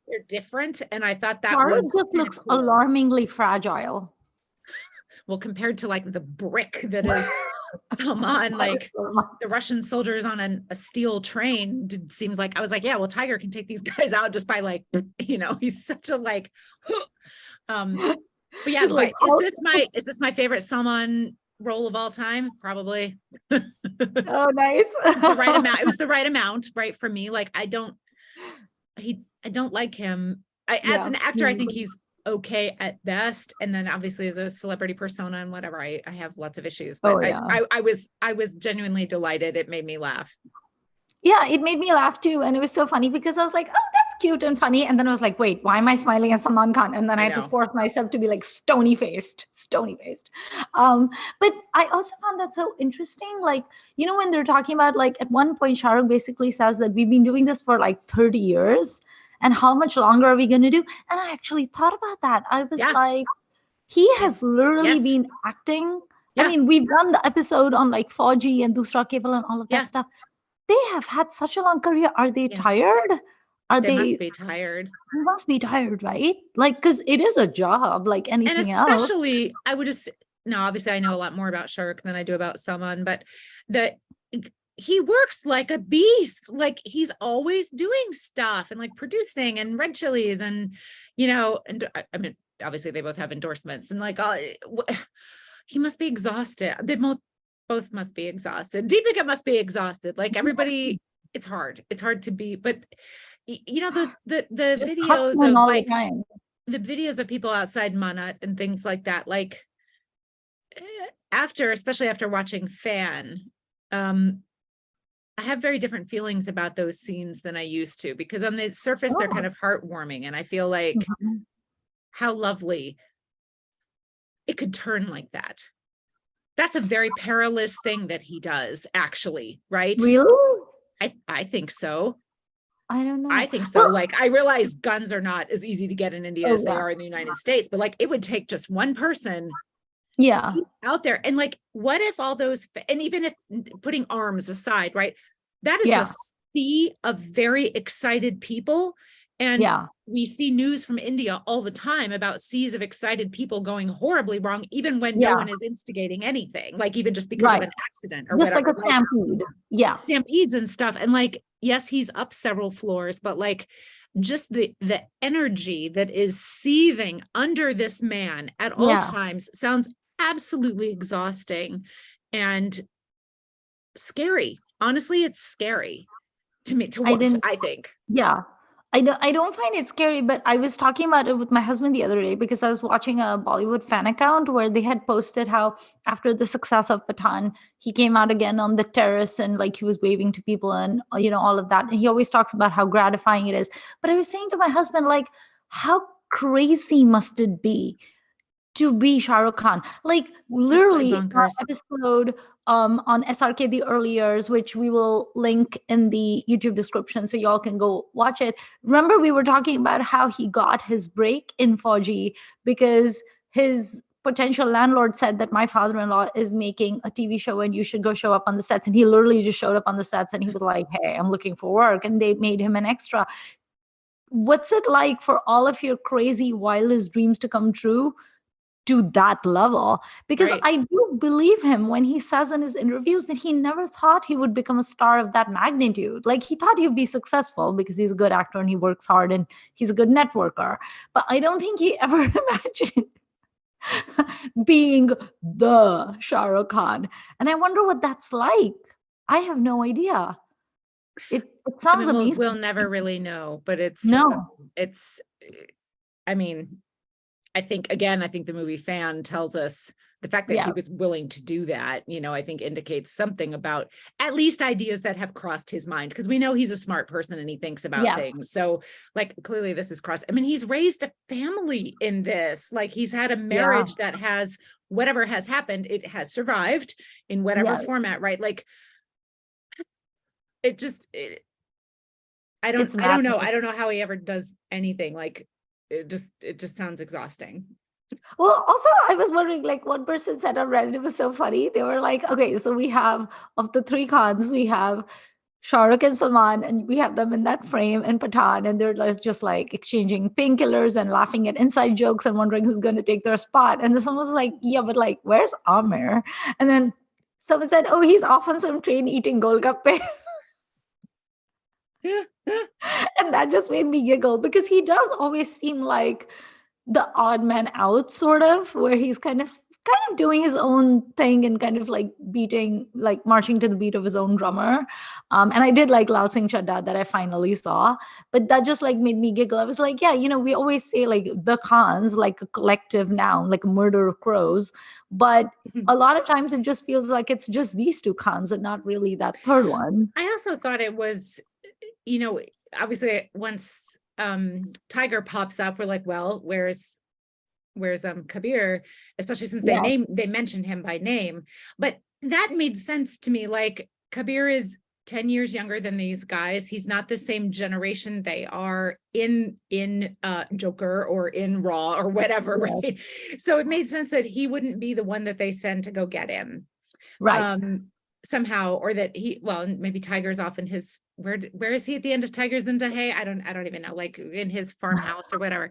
A: they're different. And I thought that
B: just looks cool. Alarmingly fragile.
A: Well, compared to like the brick that is Salman, like the Russian soldiers on a steel train, seemed like, I was like, yeah, well, Tiger can take these guys out just by like, he's such a like, but yeah, like, is this my favorite Salman role of all time? Probably.
B: Oh, nice.
A: It was the right amount, right, for me. Like, I don't like him. As an actor, I think he's okay at best, and then obviously as a celebrity persona and whatever, I have lots of issues, but I was genuinely delighted. It made me laugh.
B: Yeah, it made me laugh too, and it was so funny because I was like, oh, that's cute and funny, and then I was like, wait, why am I smiling at Salman Khan? And then I had to force myself to be like stony faced. But I also found that so interesting, like, when they're talking about, like, at one point Shah Rukh basically says that we've been doing this for like 30 years. And how much longer are we going to do? And I actually thought about that. I was like, he has literally been acting. I mean, we've done the episode on like 4G and Dusra Cable and all of that stuff. They have had such a long career. Are they tired?
A: They must be tired.
B: They must be tired, right? Like, because it is a job like anything else.
A: And especially, I would just, no, obviously I know a lot more about Shah Rukh than I do about Salman, but he works like a beast. Like, he's always doing stuff and like producing and red chilies and, and I mean, obviously they both have endorsements and like, he must be exhausted. They both must be exhausted. Deepika must be exhausted. Like everybody, it's hard to be, but those, the videos of like the videos of people outside Manat and things like that, like especially after watching Fan, I have very different feelings about those scenes than I used to, because on the surface, they're kind of heartwarming. And I feel like how lovely it could turn like that. That's a very perilous thing that he does, actually, right?
B: Really?
A: I think so.
B: I don't know.
A: I think so. Well, like, I realize guns are not as easy to get in India as they are in the United States, but like, it would take just one person out there. And like, what if all those, and even if putting arms aside, right? That is a sea of very excited people. And we see news from India all the time about seas of excited people going horribly wrong, even when no one is instigating anything, like even just because of an accident or
B: just
A: whatever.
B: Like a stampede.
A: Stampedes and stuff. And like, yes, he's up several floors, but like just the energy that is seething under this man at all times sounds absolutely exhausting and scary. Honestly, it's scary to me to watch, I think.
B: Yeah. I don't find it scary, but I was talking about it with my husband the other day because I was watching a Bollywood fan account where they had posted how after the success of Pathaan, he came out again on the terrace and like he was waving to people and all of that. And he always talks about how gratifying it is. But I was saying to my husband, like, how crazy must it be to be Shah Rukh Khan? Like literally our episode on SRK The Early Years, which we will link in the YouTube description so y'all can go watch it. Remember we were talking about how he got his break in Fauji because his potential landlord said that my father-in-law is making a TV show and you should go show up on the sets. And he literally just showed up on the sets and he was like, hey, I'm looking for work. And they made him an extra. What's it like for all of your crazy, wildest dreams to come true to that level? Because I do believe him when he says in his interviews that he never thought he would become a star of that magnitude. Like he thought he'd be successful because he's a good actor and he works hard and he's a good networker. But I don't think he ever imagined being the Shah Rukh Khan. And I wonder what that's like. I have no idea. It sounds amazing.
A: We'll never really know, but I mean, I think the movie Fan tells us the fact that he was willing to do that, I think indicates something about at least ideas that have crossed his mind, because we know he's a smart person and he thinks about things. So like, clearly this is crossed. I mean, he's raised a family in this, like he's had a marriage that has, whatever has happened, it has survived in whatever format, right? Like I don't know how he ever does anything. Like it just sounds exhausting.
B: Well, also I was wondering, like one person said on Reddit, it was so funny. They were like, okay, so we have, of the three Khans, we have Shah Rukh and Salman, and we have them in that frame in Pathaan, and they're just like exchanging painkillers and laughing at inside jokes and wondering who's going to take their spot. And then someone was like, yeah, but like, where's Amir? And then someone said, oh, he's off on some train eating golgappe. And that just made me giggle because he does always seem like the odd man out, sort of, where he's kind of doing his own thing and kind of like marching to the beat of his own drummer. And I did like Lal Singh Chadda that I finally saw, but that just like made me giggle. I was like, yeah, we always say like the Khans, like a collective noun, like a murder of crows, but a lot of times it just feels like it's just these two Khans and not really that third one.
A: I also thought it was, obviously once Tiger pops up, we're like, well, where's Kabir, especially since they mentioned him by name. But that made sense to me. Like Kabir is 10 years younger than these guys. He's not the same generation they are in Joker or in Raw or whatever, right? So it made sense that he wouldn't be the one that they send to go get him.
B: Right.
A: Somehow, or that maybe Tiger's off in his, where is he at the end of Tigers in Dahay? I don't even know, like in his farmhouse or whatever.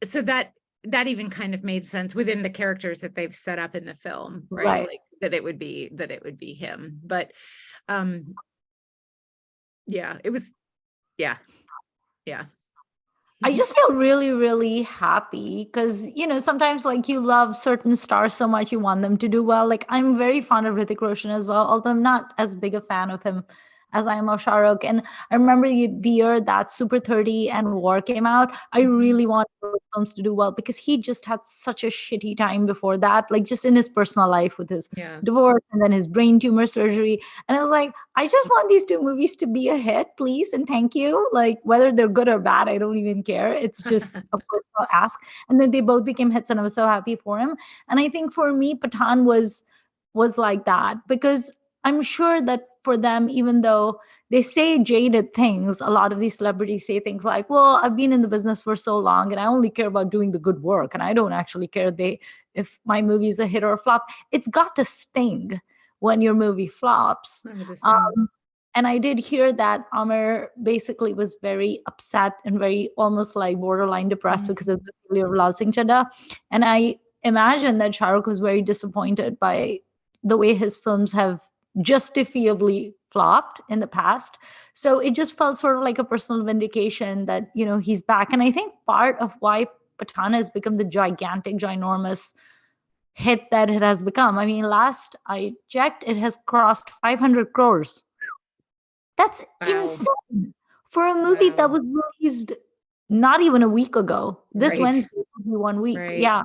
A: So that even kind of made sense within the characters that they've set up in the film, right? Like that it would be him. But it was, yeah.
B: I just feel really, really happy because, sometimes like you love certain stars so much, you want them to do well. Like I'm very fond of Hrithik Roshan as well, although I'm not as big a fan of him as I am of Shah Rukh. And I remember the year that Super 30 and War came out, I really wanted those films to do well because he just had such a shitty time before that, like just in his personal life with his divorce and then his brain tumor surgery. And I was like, I just want these two movies to be a hit, please, and thank you. Like whether they're good or bad, I don't even care. It's just a personal ask. And then they both became hits, and I was so happy for him. And I think for me, Pathaan was like that because I'm sure that for them, even though they say jaded things, a lot of these celebrities say things like, well, I've been in the business for so long and I only care about doing the good work and I don't actually care if my movie is a hit or a flop. It's got to sting when your movie flops. And I did hear that Amir basically was very upset and very almost like borderline depressed because of the failure of Lal Singh Chaddha. And I imagine that Shah Rukh was very disappointed by the way his films have justifiably flopped in the past. So it just felt sort of like a personal vindication that, he's back. And I think part of why Pathaan has become the gigantic, ginormous hit that it has become. I mean, last I checked, it has crossed 500 crores. That's insane for a movie that was released not even a week ago. This Wednesday will be 1 week. Yeah.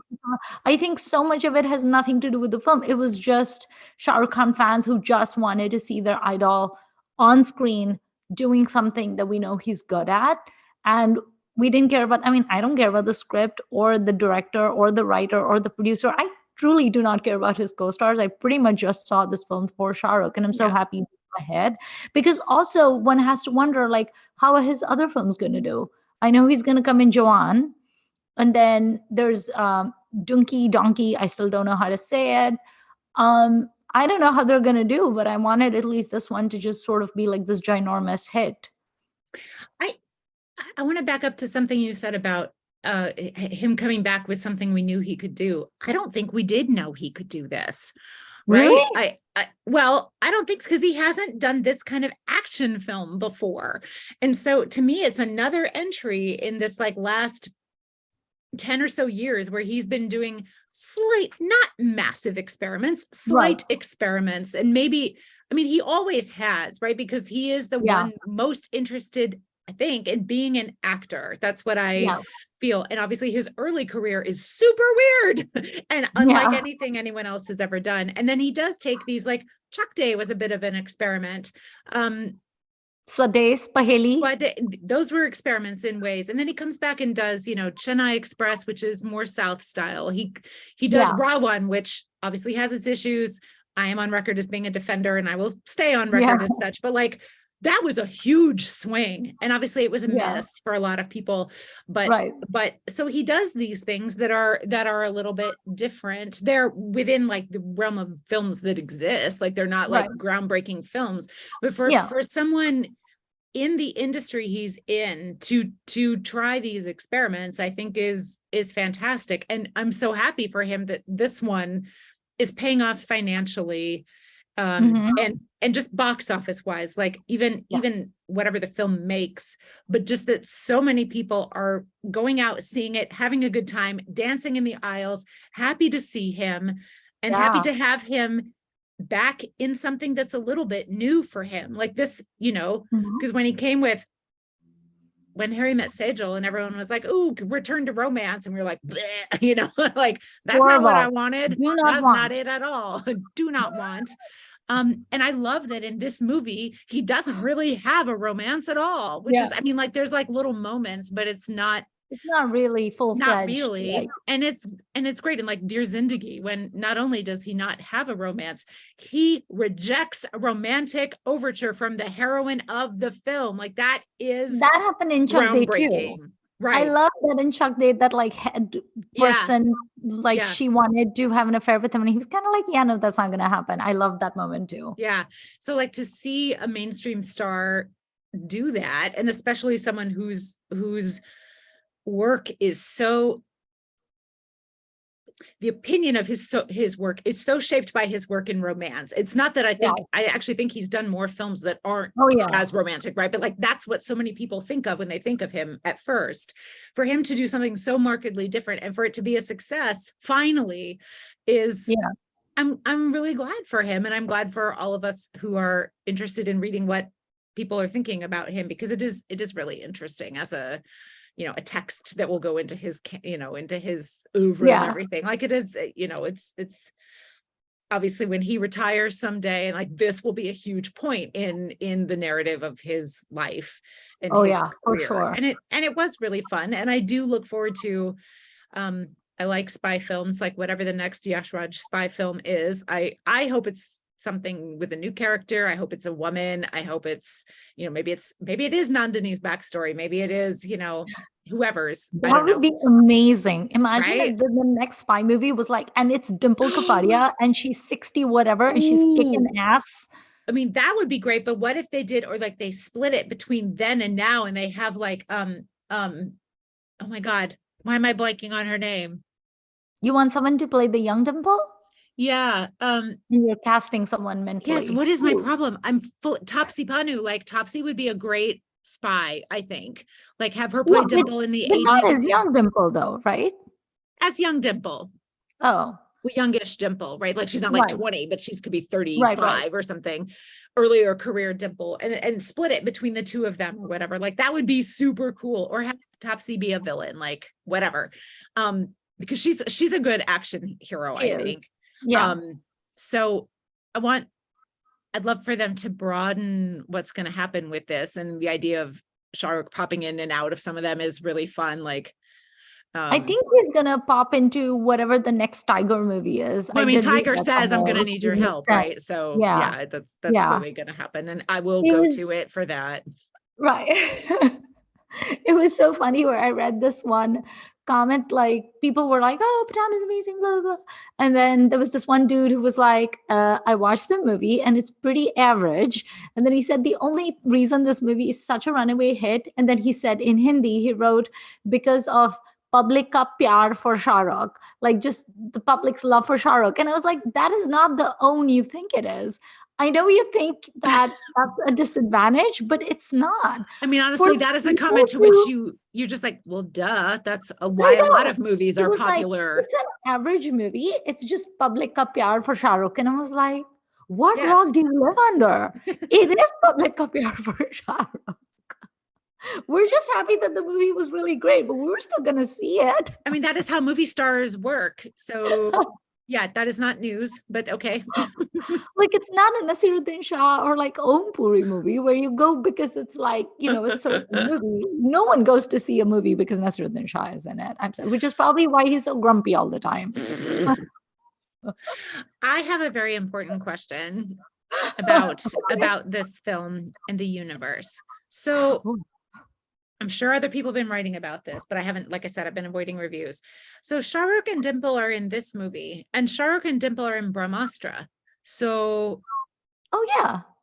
B: I think so much of it has nothing to do with the film. It was just Shah Rukh Khan fans who just wanted to see their idol on screen doing something that we know he's good at. And we didn't care about, I don't care about the script or the director or the writer or the producer. I truly do not care about his co-stars. I pretty much just saw this film for Shah Rukh, and I'm so happy ahead, because also one has to wonder, like, how are his other films going to do? I know he's going to come in Joanne, and then there's Donkey. I still don't know how to say it. I don't know how they're going to do, but I wanted at least this one to just sort of be like this ginormous hit.
A: I want to back up to something you said about him coming back with something we knew he could do. I don't think we did know he could do this. Right.
B: Really?
A: Well, I don't think, because he hasn't done this kind of action film before. And so to me, it's another entry in this like last 10 or so years where he's been doing not massive experiments, slight experiments. And maybe, he always has, right? Because he is the one most interested, I think, in being an actor. That's what I feel. And obviously his early career is super weird and unlike anything anyone else has ever done. And then he does take these, like Chak De was a bit of an experiment.
B: Swades, Paheli.
A: Those were experiments in ways. And then he comes back and does, Chennai Express, which is more South style. He does Rawan, which obviously has its issues. I am on record as being a defender and I will stay on record as such, but like, that was a huge swing. And obviously it was a miss for a lot of people, but so he does these things that are a little bit different. They're within like the realm of films that exist. Like they're not like groundbreaking films, but for someone in the industry he's in to try these experiments, I think is fantastic. And I'm so happy for him that this one is paying off financially. And just box office wise, like even whatever the film makes, but just that so many people are going out, seeing it, having a good time, dancing in the aisles, happy to see him and happy to have him back in something that's a little bit new for him. Like this, because when Harry Met Sejal and everyone was like, "Ooh, return to romance," and we were like, like that's not what I wanted. That's not it at all. Do not want. And I love that in this movie, he doesn't really have a romance at all, which is, like there's like little moments, but it's not
B: really full-fledged.
A: Not really. And it's great. And like Dear Zindagi, when not only does he not have a romance, he rejects a romantic overture from the heroine of the film. Like that
B: happened in Chak De too. Right. I love that in Chak De, that like head person, she wanted to have an affair with him, and he was kind of like, yeah, no, that's not going to happen. I love that moment too.
A: Yeah. So like to see a mainstream star do that, and especially someone whose work is so, the opinion of his work is so shaped by his work in romance. It's not that I actually think he's done more films that aren't as romantic, right? But like that's what so many people think of when they think of him at first. For him to do something so markedly different and for it to be a success finally is I'm really glad for him, and I'm glad for all of us who are interested in reading what people are thinking about him, because it is really interesting as a, you know, a text that will go into his, you know, into his oeuvre and everything. Like it is, you know, it's obviously when he retires someday, and like this will be a huge point in the narrative of his life and his career.
B: For sure.
A: And it was really fun. And I do look forward to, I like spy films, like whatever the next Yash Raj spy film is. I hope it's something with a new character. I hope it's a woman. I hope it's, you know, maybe it is Nandini's backstory. Maybe it is, you know, whoever's.
B: That would be amazing. Imagine
A: Right?
B: if the next spy movie was like, and it's Dimple Kapadia and she's 60 whatever and she's kicking ass.
A: I mean, that would be great. But what if they did, or like they split it between then and now, and they have like, oh my God, why am I blanking on her name?
B: You want someone to play the young Dimple?
A: Yeah.
B: And you're casting someone mentally.
A: Yes. What is my problem? I'm full. Topsy Panu, like Topsy would be a great spy, I think. Like have her play Dimple in the 80s.
B: Not as young Dimple though, right?
A: As young Dimple.
B: Oh.
A: Well, youngish Dimple, right? Like she's not like 20, but she's could be 35 or something. Earlier career Dimple, and split it between the two of them or whatever. Like that would be super cool. Or have Topsy be a villain, like whatever. Because she's a good action hero, I think.
B: Yeah.
A: So I'd love for them to broaden what's going to happen with this, and the idea of Shah Rukh popping in and out of some of them is really fun. Like,
B: I think he's gonna pop into whatever the next Tiger movie is.
A: Well, I mean, Tiger says, "I'm gonna need your help," right? So yeah, that's clearly gonna happen, and I will go to it for that.
B: Right. It was so funny where I read this one comment, like people were like, "Oh, Pathaan is amazing," blah, blah. And then there was this one dude who was like, "I watched the movie and it's pretty average." And then he said the only reason this movie is such a runaway hit, and then he said in Hindi, he wrote, because of public ka pyar for Shah Rukh, like just the public's love for Shah Rukh. And I was like, that is not the own you think it is. I know you think that that's a disadvantage, but it's not.
A: I mean, honestly, that is a comment to which you're just like, well, duh, that's why a lot of movies are popular.
B: Like, it's an average movie. It's just public ka pyar for Shah Rukh. And I was like, what rock do you live under? It is public ka pyar for Shah Rukh. We're just happy that the movie was really great, but we were still going to see it.
A: I mean, that is how movie stars work. So yeah, that is not news, but okay.
B: Like it's not a Nasiruddin Shah or like Om Puri movie where you go because it's like, you know, a certain movie. No one goes to see a movie because Nasiruddin Shah is in it. Which is probably why he's so grumpy all the time.
A: I have a very important question about this film and the universe. So I'm sure other people have been writing about this, but I haven't, like I said, I've been avoiding reviews. So Shah Rukh and Dimple are in this movie, and Shah Rukh and Dimple are in Brahmastra. So,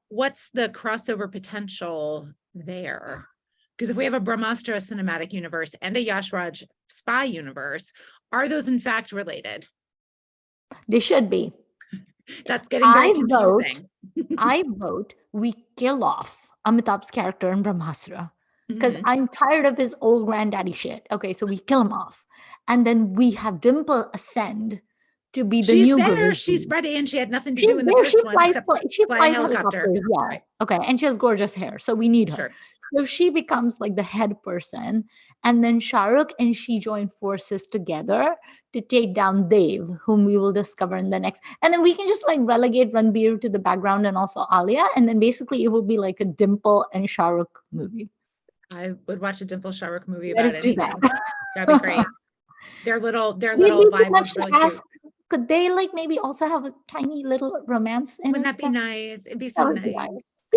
A: what's the crossover potential there? Because if we have a Brahmastra cinematic universe and a Yash Raj spy universe, are those in fact related?
B: They should be.
A: That's getting very confusing.
B: I vote we kill off Amitabh's character in Brahmastra. Because I'm tired of his old granddaddy shit. Okay, so we kill him off. And then we have Dimple ascend to be the new girl.
A: She's ready, and she had nothing to do in the first one except fly a helicopter.
B: Yeah. Right. Okay, and she has gorgeous hair, so we need her. So she becomes like the head person. And then Shah Rukh and she join forces together to take down Dev, whom we will discover in the next. And then we can just like relegate Ranbir to the background and also Alia. And then basically it will be like a Dimple and Shah Rukh movie.
A: I would watch a Dimple Shah Rukh movie about anything. That'd be great. Their little vibe was really cute.
B: Could they like maybe also have a tiny little romance?
A: Wouldn't that be nice? It'd be so nice.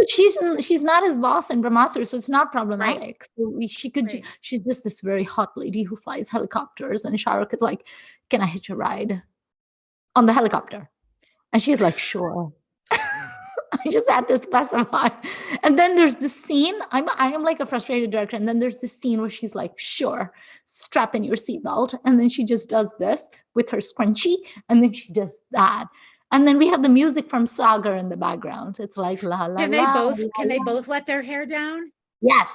B: She's not his boss in Brahmastra, so it's not problematic. Right. So she's just this very hot lady who flies helicopters, and Shah Rukh is like, "Can I hitch a ride on the helicopter?" And she's like, "Sure." I just had to specify. And then there's this scene. I am like a frustrated director. And then there's this scene where she's like, "Sure, strap in your seatbelt." And then she just does this with her scrunchie. And then she does that. And then we have the music from Sagar in the background. It's like la la la.
A: Can they both let their hair down?
B: Yes.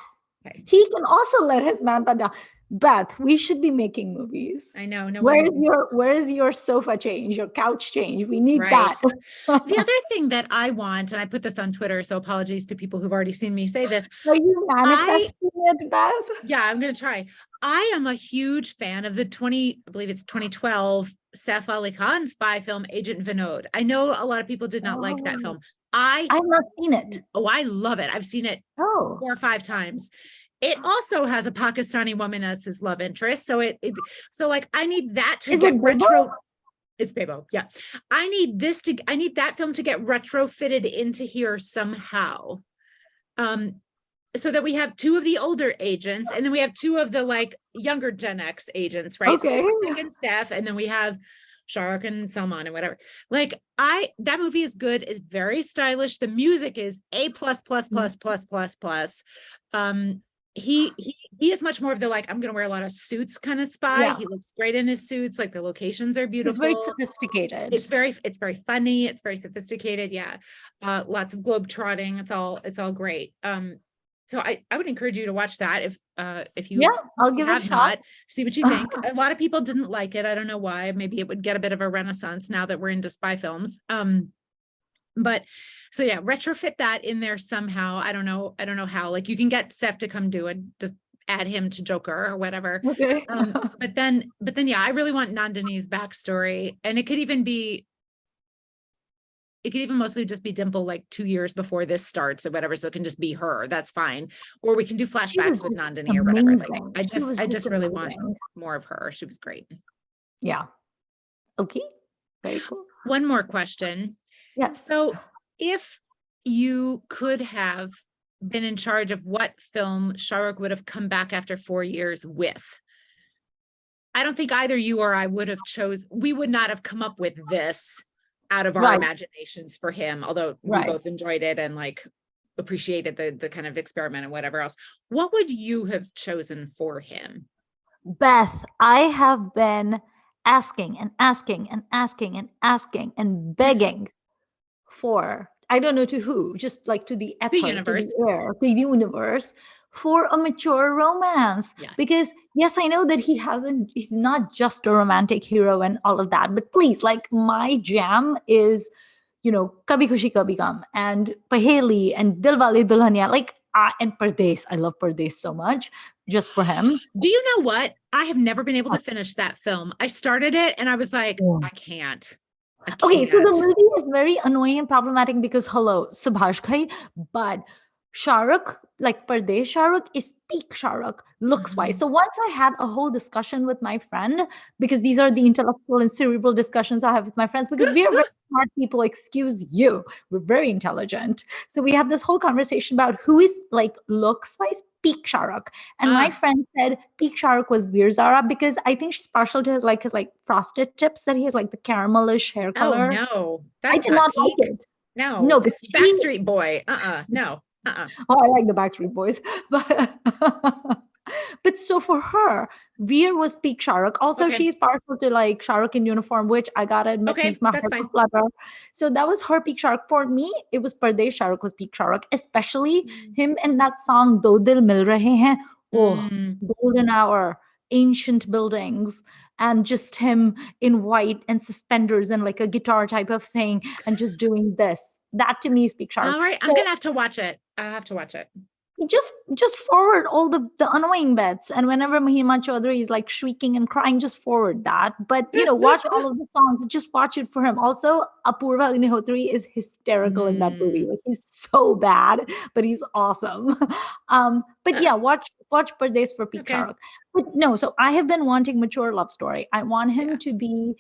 A: Okay.
B: He can also let his man bun down. Beth, we should be making movies.
A: I know. No
B: Where
A: one.
B: is your sofa change, your couch change? We need
A: Right.
B: that.
A: The other thing that I want, and I put this on Twitter, so apologies to people who've already seen me say this.
B: Are you manifesting it, Beth?
A: Yeah, I'm going to try. I am a huge fan of the I believe it's 2012 Saif Ali Khan spy film, Agent Vinod. I know a lot of people did not like that film.
B: I've not seen it.
A: Oh, I love it. I've seen it 4 or 5 times. It also has a Pakistani woman as his love interest. So so like I need that to get retro. It's Bebo. Yeah. I need that film to get retrofitted into here somehow. So that we have 2 of the older agents, and then we have 2 of the like younger Gen X agents, right?
B: Okay.
A: So and Steph, and then we have Shah Rukh and Salman and whatever. Like that movie is good, is very stylish. The music is A plus plus plus plus plus plus. He is much more of the like, I'm gonna wear a lot of suits kind of spy. Yeah. He looks great in his suits, like the locations are beautiful.
B: It's very sophisticated.
A: It's very funny, it's very sophisticated. Yeah. Lots of globe trotting. It's all great. So I would encourage you to watch that if you
B: I'll give it a shot.
A: See what you think. A lot of people didn't like it. I don't know why. Maybe it would get a bit of a renaissance now that we're into spy films. But so yeah, retrofit that in there somehow. I don't know how. Like you can get Seth to come do it, just add him to Joker or whatever.
B: Okay.
A: But then yeah, I really want Nandini's backstory, and it could even mostly just be Dimple like 2 years before this starts or whatever. So it can just be her. That's fine. Or we can do flashbacks with Nandini or whatever. Like I just really want more of her. She was great.
B: Yeah. Okay. Very cool.
A: One more question.
B: Yes.
A: So if you could have been in charge of what film Shah Rukh would have come back after 4 years with, I don't think either you or I would have we would not have come up with this out of our imaginations for him, although we both enjoyed it and like appreciated the kind of experiment and whatever else. What would you have chosen for him?
B: Beth, I have been asking and asking and asking and asking and begging for, I don't know to who, just like to the ether,
A: universe,
B: to the air, the universe, for a mature romance. Yeah. Because yes, I know that he's not just a romantic hero and all of that, but please, like my jam is, Kabhi Khushi Kabhi Gum and Paheli and Dilwale Dulhania, like and Pardes. I love Pardes so much just for him.
A: Do you know what? I have never been able to finish that film. I started it and I was like, I can't.
B: Okay, so the movie is very annoying and problematic because hello, Subhash Ghai, but Shah Rukh, like Pardesh Shah Rukh, is peak Shah Rukh looks wise. So once I had a whole discussion with my friend, because these are the intellectual and cerebral discussions I have with my friends, because we are very smart people, excuse you, we're very intelligent. So we have this whole conversation about who is like looks wise peak Shah Rukh. And my friend said peak Shah Rukh was Veer Zara because I think she's partial to his frosted tips, that he has like the caramelish hair color.
A: Oh no, that's
B: I did not like it.
A: No, but Backstreet Boy. No.
B: Oh, I like the Backstreet Boys, but so for her, Veer was peak Shah Rukh. Also, she's partial to like Shah Rukh in uniform, which I gotta admit makes my heart flutter. So that was her peak Shah Rukh. For me, it was Pardesh Shah Rukh was peak Shah Rukh, especially him in that song "Do Dil Mil Rahe Hain." Oh, golden hour, ancient buildings, and just him in white and suspenders and like a guitar type of thing, and just doing this. That to me is peak Shah Rukh.
A: All right, I'm gonna have to watch it. I'll have to watch it.
B: Just forward all the annoying bits, and whenever Mahima Chaudhary is like shrieking and crying, just forward that. But watch all of the songs. Just watch it for him. Also, Apurva Agnihotri is hysterical in that movie. Like he's so bad, but he's awesome. But yeah, watch Pardes for peak Shah Rukh. But no, so I have been wanting mature love story. I want him to be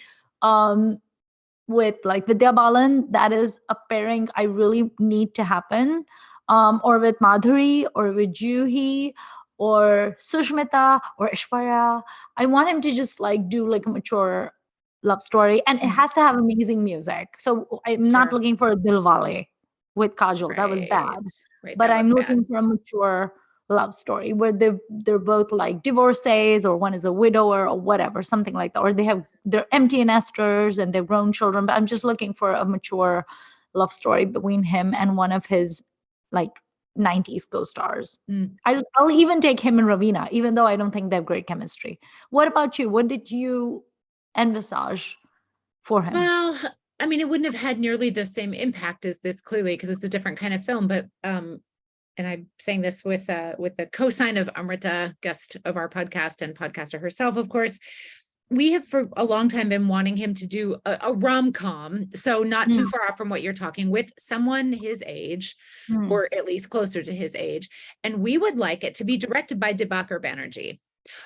B: with like Vidya Balan. That is a pairing I really need to happen. Or with Madhuri, or with Juhi, or Sushmita, or Ishwarya. I want him to just like do like a mature love story, and it has to have amazing music. So I'm not looking for a Dilwale with Kajol. That was bad. But I'm looking for a mature love story where they're both like divorcees, or one is a widower, or whatever, something like that. Or they're empty nesters and they've grown children. But I'm just looking for a mature love story between him and one of his like 90s co-stars. I'll even take him and Ravina, even though I don't think they have great chemistry. What about you? What did you envisage for him?
A: Well, I mean, it wouldn't have had nearly the same impact as this, clearly, because it's a different kind of film. But and I'm saying this with the cosign of Amrita, guest of our podcast and podcaster herself, of course. We have for a long time been wanting him to do a rom-com, so not too far off from what you're talking, with someone his age, or at least closer to his age. And we would like it to be directed by Dibakar Banerjee,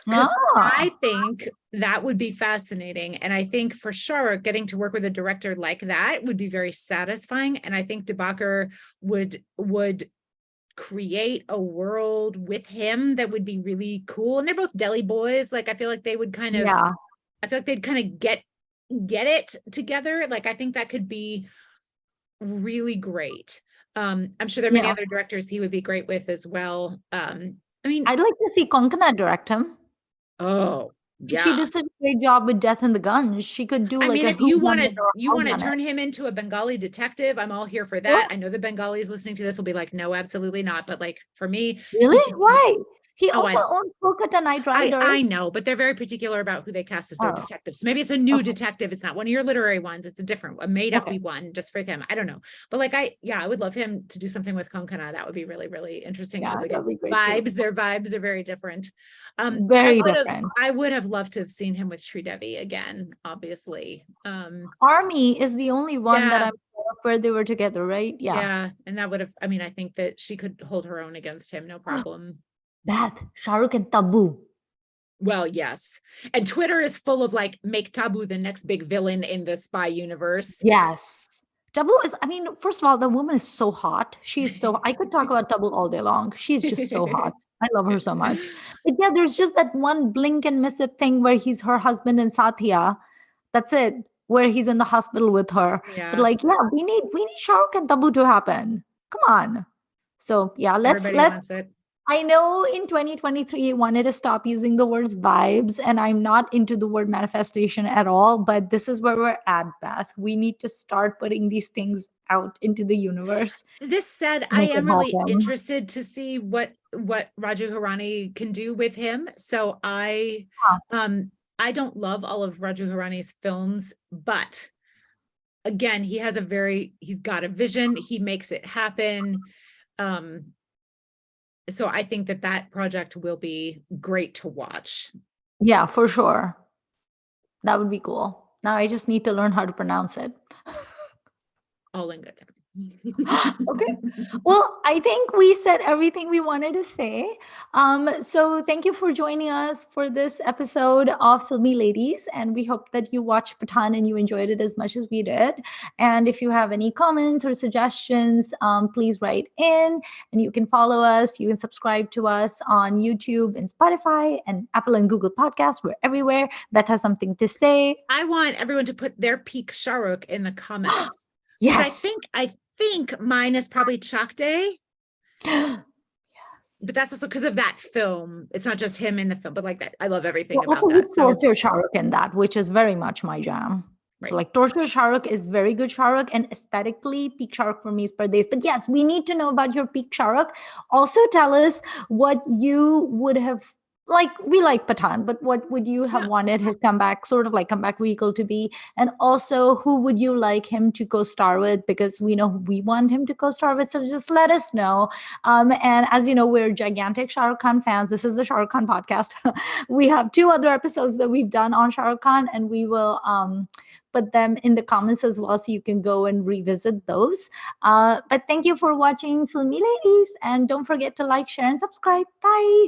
A: because I think that would be fascinating. And I think for sure getting to work with a director like that would be very satisfying. And I think Dibakar would create a world with him that would be really cool. And they're both Delhi boys. Like, I feel like they would kind of, I feel like they'd kind of get it together. Like, I think that could be really great. I'm sure there are many other directors he would be great with as well. I mean,
B: I'd like to see Konkona direct him.
A: Oh, yeah.
B: She did such a great job with Death and the Guns. She could do like
A: if you want to turn him into a Bengali detective, I'm all here for that. I know the Bengalis listening to this will be like, no, absolutely not. But like, for me,
B: really? Why? He also owns Kolkata Knight Riders.
A: I know, but they're very particular about who they cast as their detectives. So maybe it's a new detective. It's not one of your literary ones. It's a made-up one just for him. I don't know. But like, I would love him to do something with Konkona. That would be really, really interesting. Because again, their vibes are very different.
B: Very different.
A: I would have loved to have seen him with Sridevi again, obviously.
B: Army is the only one that I'm where they were together, right?
A: Yeah. And that would have, I mean, I think that she could hold her own against him, no problem.
B: Beth, Shah Rukh and Tabu.
A: Well, yes. And Twitter is full of like, make Tabu the next big villain in the spy universe.
B: Yes. Tabu is, I mean, first of all, the woman is so hot. She's so, I could talk about Tabu all day long. She's just so hot. I love her so much. But yeah, there's just that one blink and miss it thing where he's her husband in Satya. That's it. Where he's in the hospital with her.
A: Yeah.
B: But like, we need Shah Rukh and Tabu to happen. Come on. So yeah, let's
A: wants it.
B: I know in 2023, I wanted to stop using the words vibes, and I'm not into the word manifestation at all, but this is where we're at, Beth. We need to start putting these things out into the universe.
A: This said, I am really interested to see what Raju Hirani can do with him. So I don't love all of Raju Hirani's films, but again, he's got a vision. He makes it happen. So I think that project will be great to watch.
B: Yeah, for sure. That would be cool. Now I just need to learn how to pronounce it.
A: All in good time.
B: Okay. Well, I think we said everything we wanted to say. So thank you for joining us for this episode of Filmi Ladies. And we hope that you watched Pathaan and you enjoyed it as much as we did. And if you have any comments or suggestions, please write in. And you can follow us. You can subscribe to us on YouTube and Spotify and Apple and Google Podcasts. We're everywhere. Beth has something to say.
A: I want everyone to put their peak Shah Rukh in the comments.
B: Yes.
A: I think mine is probably Chak Day.
B: Yes.
A: But that's also because of that film. It's not just him in the film, but like that. I love everything about that.
B: So torture Shah Rukh in that, which is very much my jam. Right. So like torture Shah Rukh is very good Shah Rukh, and aesthetically peak Shah Rukh for me is Pardes. But yes, we need to know about your peak Shah Rukh. Also tell us what you would have, like, we like Pathaan, but what would you have wanted his comeback vehicle to be? And also, who would you like him to co-star with? Because we know who we want him to co-star with. So just let us know. And as you know, we're gigantic Shah Rukh Khan fans. This is the Shah Rukh Khan podcast. We have 2 other episodes that we've done on Shah Rukh Khan, and we will put them in the comments as well, so you can go and revisit those. But thank you for watching Filmi Ladies, and don't forget to like, share, and subscribe. Bye.